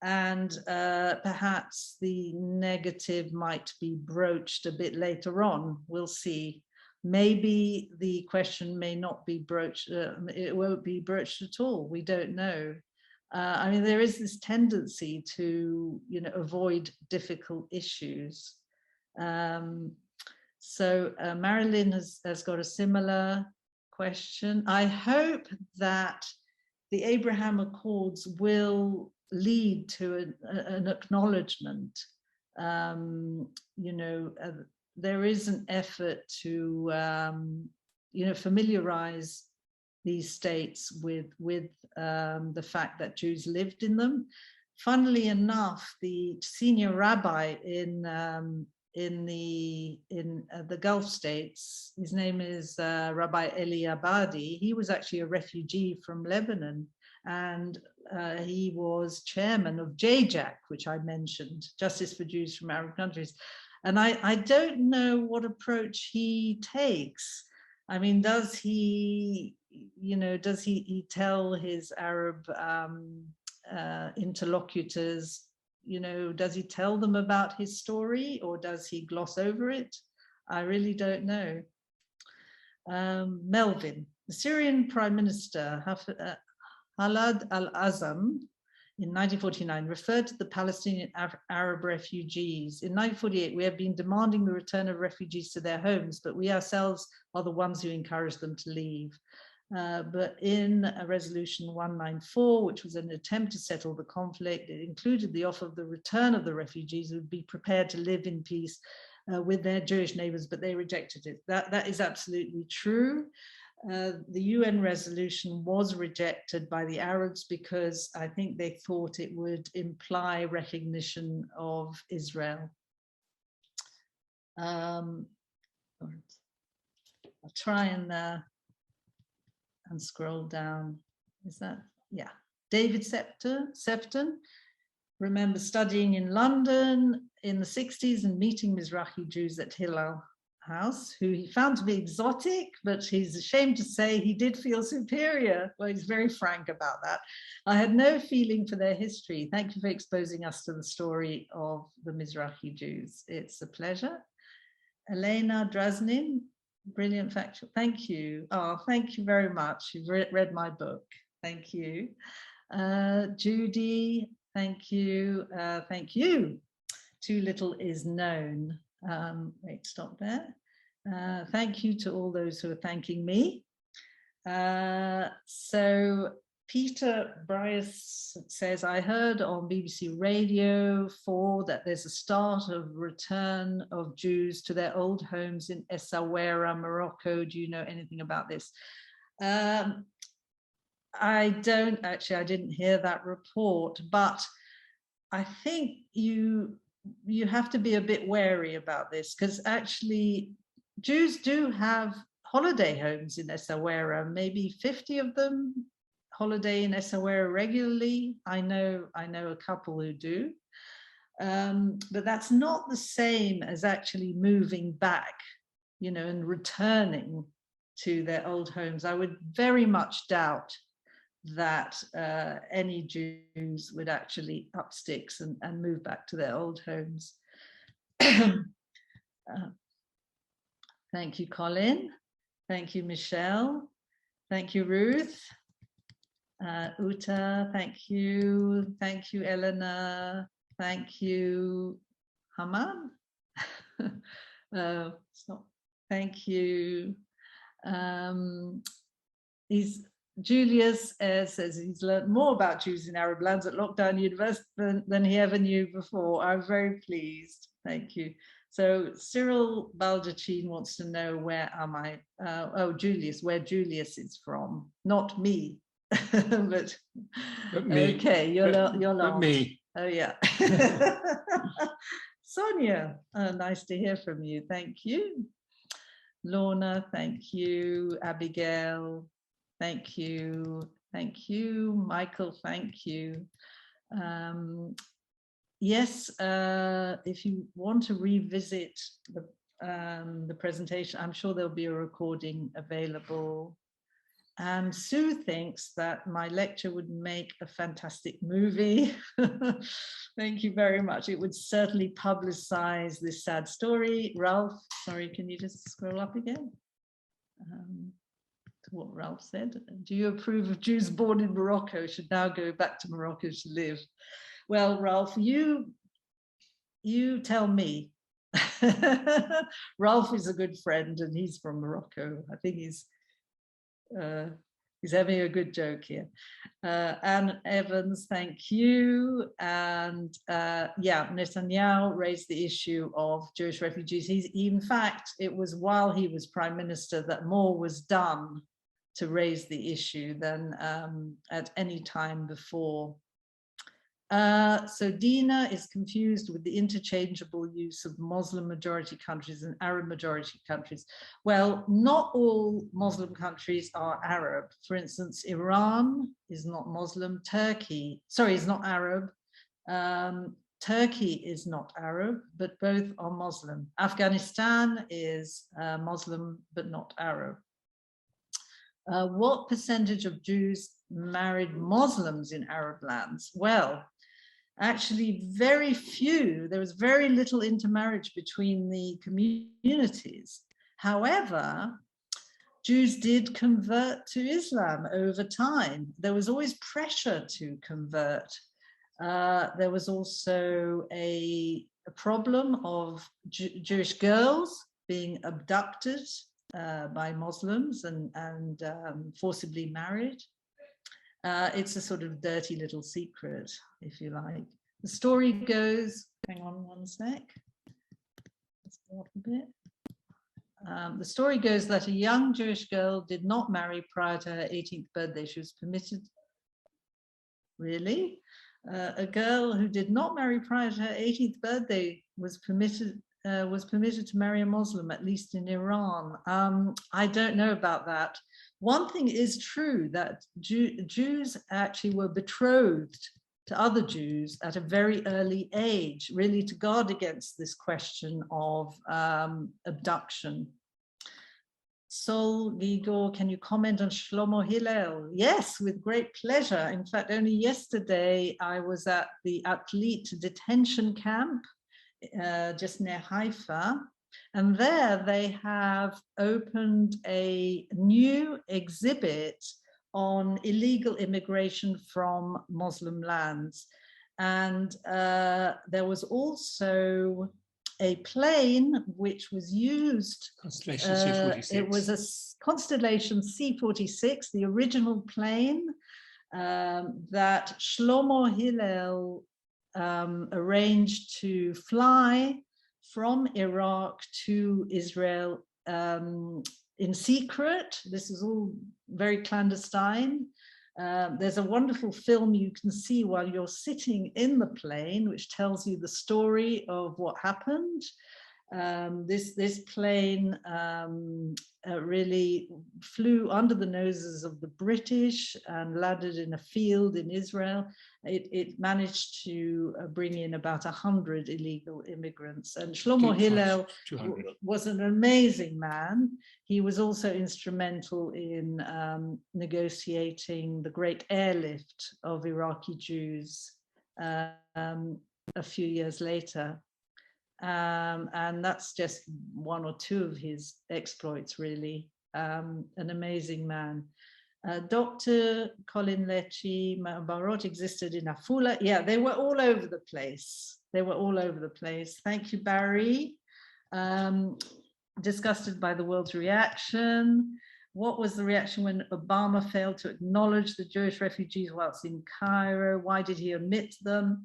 and perhaps the negative might be broached a bit later on. We'll see. Maybe the question may not be broached, it won't be broached at all. We don't know. I mean, there is this tendency to, avoid difficult issues. So Marilyn has got a similar question. I hope that the Abraham Accords will lead to an acknowledgement. There is an effort to, familiarize these states with the fact that Jews lived in them. Funnily enough, the senior rabbi in the Gulf states, his name is Rabbi Eli Abadi. He was actually a refugee from Lebanon, and he was chairman of JJAC, which I mentioned, Justice for Jews from Arab Countries. And I don't know what approach he takes. I mean, does he tell his Arab interlocutors, does he tell them about his story, or does he gloss over it? I really don't know. Melvin, the Syrian Prime Minister Khaled al-Azam in 1949 referred to the Palestinian Arab refugees. In 1948, we have been demanding the return of refugees to their homes, but we ourselves are the ones who encourage them to leave. But in a resolution 194, which was an attempt to settle the conflict, it included the offer of the return of the refugees who would be prepared to live in peace with their Jewish neighbors, but they rejected it. That is absolutely true. The UN resolution was rejected by the Arabs because I think they thought it would imply recognition of Israel. I'll try and scroll down. Is that, yeah. David Sefton, remember studying in London in the 60s and meeting Mizrahi Jews at Hillel House, who he found to be exotic, but he's ashamed to say he did feel superior. Well, he's very frank about that. I had no feeling for their history. Thank you for exposing us to the story of the Mizrahi Jews. It's a pleasure. Elena Draznin, brilliant factual. Thank you. Oh, thank you very much. You've read my book. Thank you. Judy, thank you. Thank you. Too little is known. Wait, stop there. Thank you to all those who are thanking me. So Peter Bryce says, I heard on BBC Radio 4 that there's a start of return of Jews to their old homes in Essaouira, Morocco. Do you know anything about this? I didn't hear that report, but I think you have to be a bit wary about this, because actually Jews do have holiday homes in Essaouira, maybe 50 of them holiday in Essaouira regularly. I know a couple who do, but that's not the same as actually moving back, you know, and returning to their old homes. I would very much doubt that any Jews would actually up sticks and move back to their old homes. Thank you, Colin. Thank you, Michelle. Thank you, Ruth. Uta, thank you. Thank you, Eleanor. Thank you, Haman. Thank you. Julius says he's learned more about Jews in Arab lands at Lockdown University than he ever knew before. I'm very pleased. Thank you. So Cyril Baldachin wants to know, where am I? Oh, Julius, where Julius is from. Not me, but me. Okay, you're not me. Oh, yeah. Sonia, nice to hear from you. Thank you. Lorna, thank you. Abigail, thank you. Thank you. Michael, thank you. Yes, if you want to revisit the presentation, I'm sure there'll be a recording available. And Sue thinks that my lecture would make a fantastic movie. Thank you very much. It would certainly publicize this sad story. Ralph, sorry, can you just scroll up again? To what Ralph said. Do you approve of Jews born in Morocco should now go back to Morocco to live? Well, Ralph, you tell me. Ralph is a good friend and he's from Morocco. I think he's having a good joke here. Anne Evans, thank you. And yeah, Netanyahu raised the issue of Jewish refugees. In fact, it was while he was prime minister that more was done to raise the issue than at any time before. So Dina is confused with the interchangeable use of Muslim majority countries and Arab majority countries. Well, not all Muslim countries are Arab. For instance, Iran is not Muslim. Turkey, sorry, is not Arab. Turkey is not Arab, but both are Muslim. Afghanistan is Muslim, but not Arab. What percentage of Jews married Muslims in Arab lands? Well, actually very few. There was very little intermarriage between the communities. However, Jews did convert to Islam over time. There was always pressure to convert. There was also a problem of Jewish girls being abducted by Muslims and forcibly married. It's a sort of dirty little secret, if you like. The story goes, hang on one sec. Let's go up a bit. The story goes that a young Jewish girl did not marry prior to her 18th birthday. She was permitted, really? A girl who did not marry prior to her 18th birthday was permitted to marry a Muslim, at least in Iran. I don't know about that. One thing is true, that Jews actually were betrothed to other Jews at a very early age, really to guard against this question of abduction. Sol Gigor, can you comment on Shlomo Hillel? Yes, with great pleasure. In fact, only yesterday I was at the athlete detention camp just near Haifa, and there they have opened a new exhibit on illegal immigration from Muslim lands. And there was also a plane which was used. Constellation C-46. It was a Constellation C-46, the original plane that Shlomo Hillel arranged to fly from Iraq to Israel in secret. This is all very clandestine. There's a wonderful film you can see while you're sitting in the plane, which tells you the story of what happened. This plane really flew under the noses of the British and landed in a field in Israel. It managed to bring in about 100 illegal immigrants. And Shlomo Hillel was an amazing man. He was also instrumental in negotiating the great airlift of Iraqi Jews a few years later. And that's just one or two of his exploits, really. An amazing man. Dr. Colin Lecce, Barot existed in Afula. Yeah, they were all over the place. They were all over the place. Thank you, Barry. Disgusted by the world's reaction. What was the reaction when Obama failed to acknowledge the Jewish refugees whilst in Cairo? Why did he omit them?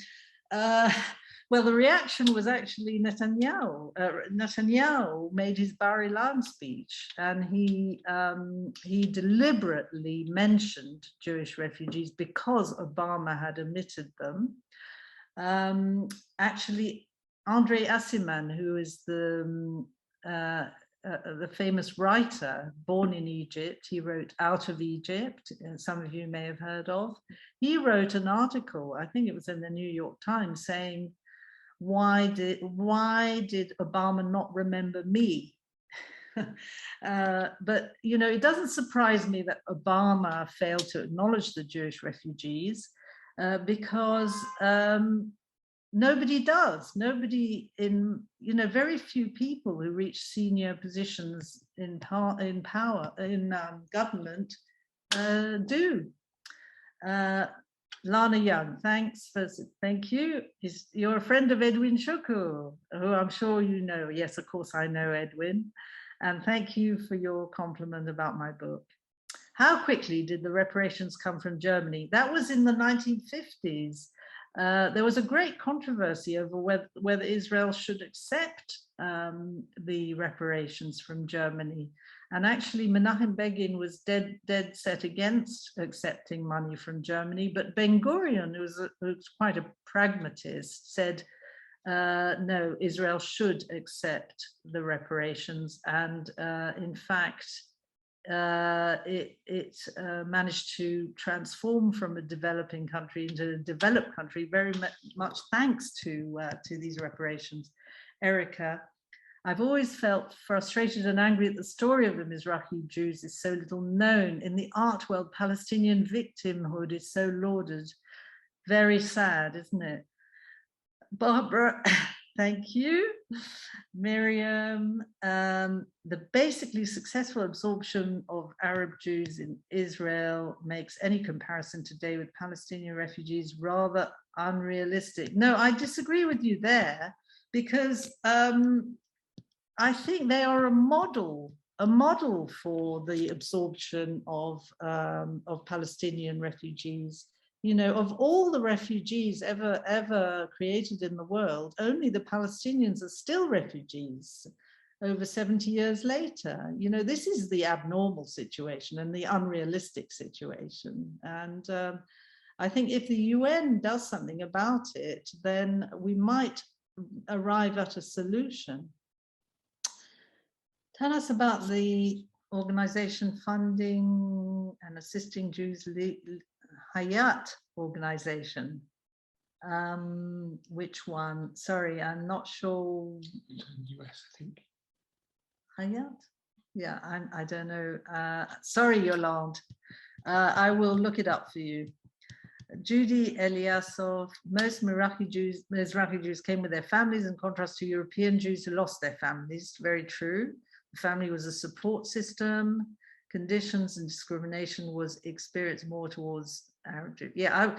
Well, the reaction was actually Netanyahu. Netanyahu made his Bar Ilan speech, and he deliberately mentioned Jewish refugees because Obama had omitted them. Actually, Andrei Assiman, who is the famous writer born in Egypt, he wrote Out of Egypt, some of you may have heard of. He wrote an article, I think it was in the New York Times, saying, why did Obama not remember me? But, you know, it doesn't surprise me that Obama failed to acknowledge the Jewish refugees because nobody does. Nobody very few people who reach senior positions in government do. Lana Young, thank you. You're a friend of Edwin Shuku, who I'm sure you know. Yes, of course I know Edwin. And thank you for your compliment about my book. How quickly did the reparations come from Germany? That was in the 1950s. There was a great controversy over whether Israel should accept the reparations from Germany. And actually, Menachem Begin was dead set against accepting money from Germany. But Ben-Gurion, who was quite a pragmatist, said, no, Israel should accept the reparations. And in fact, it managed to transform from a developing country into a developed country, very much thanks to these reparations. Erica, I've always felt frustrated and angry at the story of the Mizrahi Jews is so little known. In the art world, Palestinian victimhood is so lauded. Very sad, isn't it? Barbara, thank you. Miriam, the basically successful absorption of Arab Jews in Israel makes any comparison today with Palestinian refugees rather unrealistic. No, I disagree with you there, because I think they are a model for the absorption of Palestinian refugees. You know, of all the refugees ever created in the world, only the Palestinians are still refugees over 70 years later. You know, this is the abnormal situation and the unrealistic situation. And I think if the UN does something about it, then we might arrive at a solution. Tell us about the organization funding and assisting Jews, Hayat organization. Which one? Sorry, I'm not sure. US, I think. Hayat? Yeah, I don't know. Sorry, Yolande. I will look it up for you. Judy Eliasov, most Mizrahi Jews came with their families, in contrast to European Jews who lost their families. Very true. The family was a support system. Conditions and discrimination was experienced more towards Arab Jews. Yeah,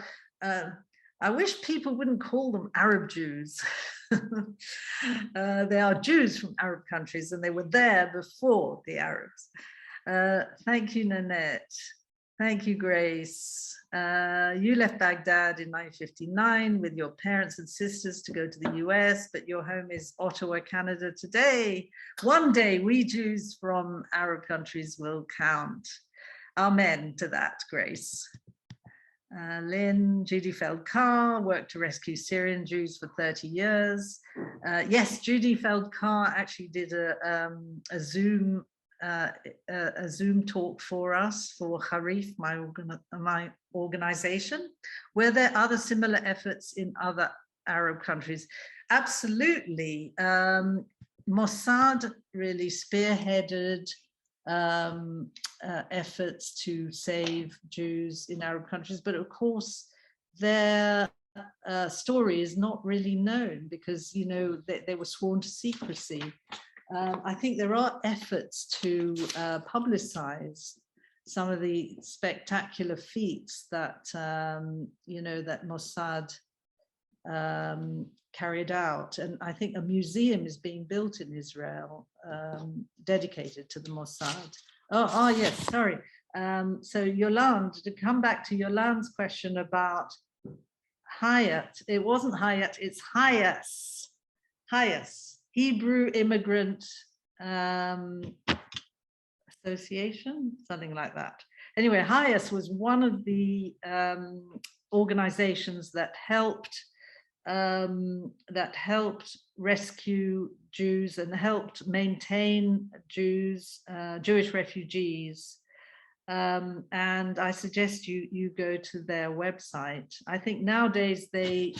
I wish people wouldn't call them Arab Jews. They are Jews from Arab countries, and they were there before the Arabs. Thank you, Nanette. Thank you, Grace. You left Baghdad in 1959 with your parents and sisters to go to the US, but your home is Ottawa, Canada today. One day we Jews from Arab countries will count. Amen to that, Grace. Lyn Julius worked to rescue Syrian Jews for 30 years. Yes, Judy Feldkar actually did a Zoom talk for us for Harif, my organization. Were there other similar efforts in other Arab countries? Absolutely. Mossad really spearheaded efforts to save Jews in Arab countries, but of course their story is not really known because, you know, they were sworn to secrecy. I think there are efforts to publicize some of the spectacular feats that, you know, that Mossad carried out. And I think a museum is being built in Israel dedicated to the Mossad. Oh yes, sorry. So Yolande, to come back to Yolande's question about Hayat, it wasn't Hayat, it's Hayas. Hayas, Hebrew Immigrant Association, something like that. Anyway, Hayas was one of the organizations that helped rescue Jews and helped maintain Jews, Jewish refugees. And I suggest you go to their website. I think nowadays they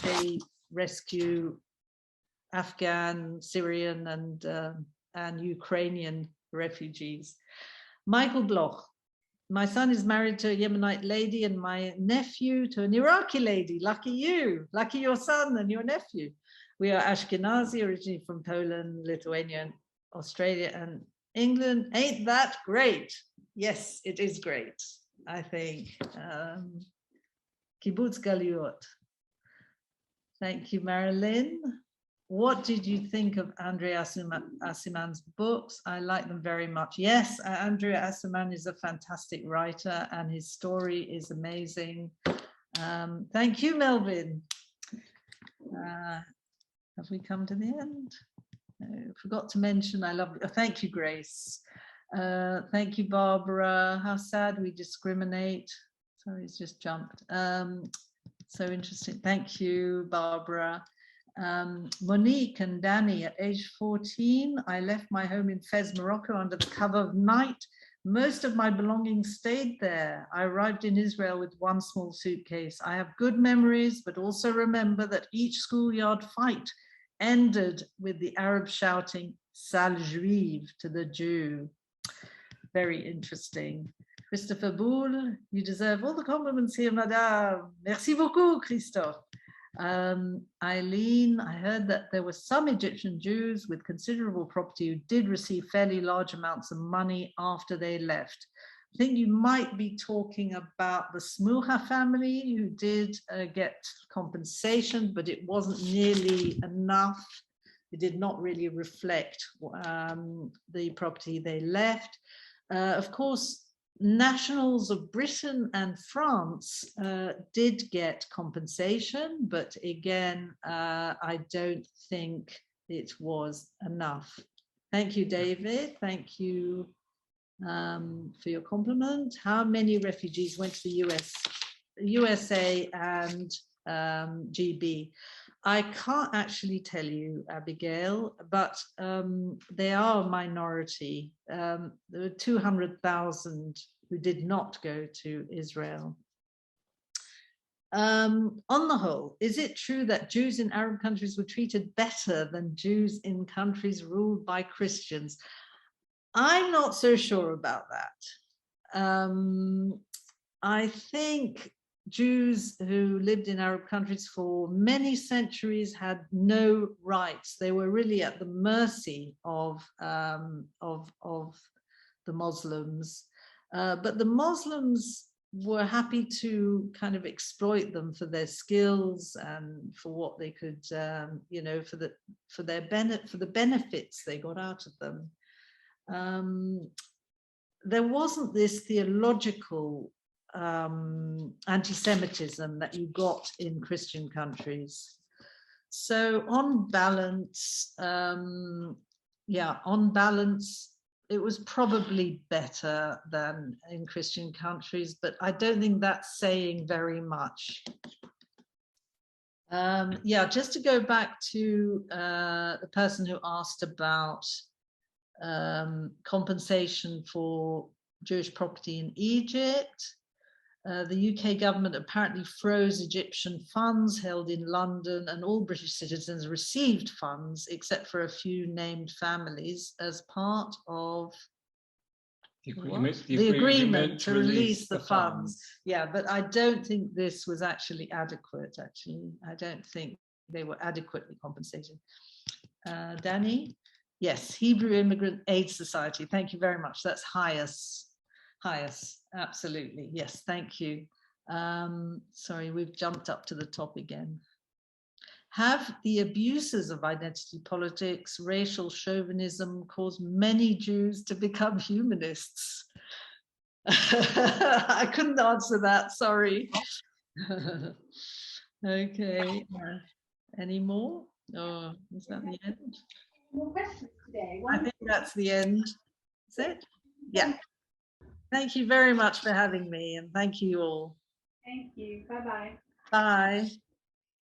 rescue Afghan, Syrian, and Ukrainian refugees. Michael Bloch. My son is married to a Yemenite lady and my nephew to an Iraqi lady. Lucky you, lucky your son and your nephew. We are Ashkenazi, originally from Poland, Lithuania, and Australia and England. Ain't that great? Yes, it is great, I think. Kibbutz Galiot. Thank you, Marilyn. What did you think of Andrea Asiman's books? I like them very much. Yes, Andrea Asiman is a fantastic writer and his story is amazing. Thank you, Melvin. Have we come to the end? No, forgot to mention, I love it. Thank you, Grace. Thank you, Barbara. How sad we discriminate. Sorry, it's just jumped. So interesting. Thank you, Barbara. Monique and Danny, at age 14, I left my home in Fez, Morocco under the cover of night. Most of my belongings stayed there. I arrived in Israel with one small suitcase. I have good memories, but also remember that each schoolyard fight ended with the Arabs shouting, Sale Juive, to the Jew. Very interesting. Christopher Boule, you deserve all the compliments here, madame. Merci beaucoup, Christophe. Eileen, I heard that there were some Egyptian Jews with considerable property who did receive fairly large amounts of money after they left. I think you might be talking about the Smuha family who did get compensation, but it wasn't nearly enough. It did not really reflect the property they left. Of course, nationals of Britain and France did get compensation, but again, I don't think it was enough. Thank you, David. Thank you for your compliment. How many refugees went to the USA and GB? I can't actually tell you, Abigail, but they are a minority. There were 200,000 who did not go to Israel. On the whole, is it true that Jews in Arab countries were treated better than Jews in countries ruled by Christians? I'm not so sure about that. I think Jews who lived in Arab countries for many centuries had no rights. They were really at the mercy of the Muslims. But the Muslims were happy to kind of exploit them for their skills and for what they could, you know, for the benefits they got out of them. There wasn't this theological anti-Semitism that you got in Christian countries. So on balance, it was probably better than in Christian countries, but I don't think that's saying very much. Yeah, just to go back to the person who asked about compensation for Jewish property in Egypt. The UK government apparently froze Egyptian funds held in London, and all British citizens received funds except for a few named families as part of the agreement to release the funds. Yeah, but I don't think this was actually adequate, actually. I don't think they were adequately compensated. Danny? Yes, Hebrew Immigrant Aid Society. Thank you very much. That's HIAS. HIAS, absolutely. Yes, thank you. Sorry, we've jumped up to the top again. Have the abuses of identity politics, racial chauvinism caused many Jews to become humanists? I couldn't answer that, sorry. Okay, any more? Oh, is that the end? More questions today. I think that's the end. Is it? Yeah. Thank you very much for having me, and thank you all. Thank you. Bye-bye. Bye.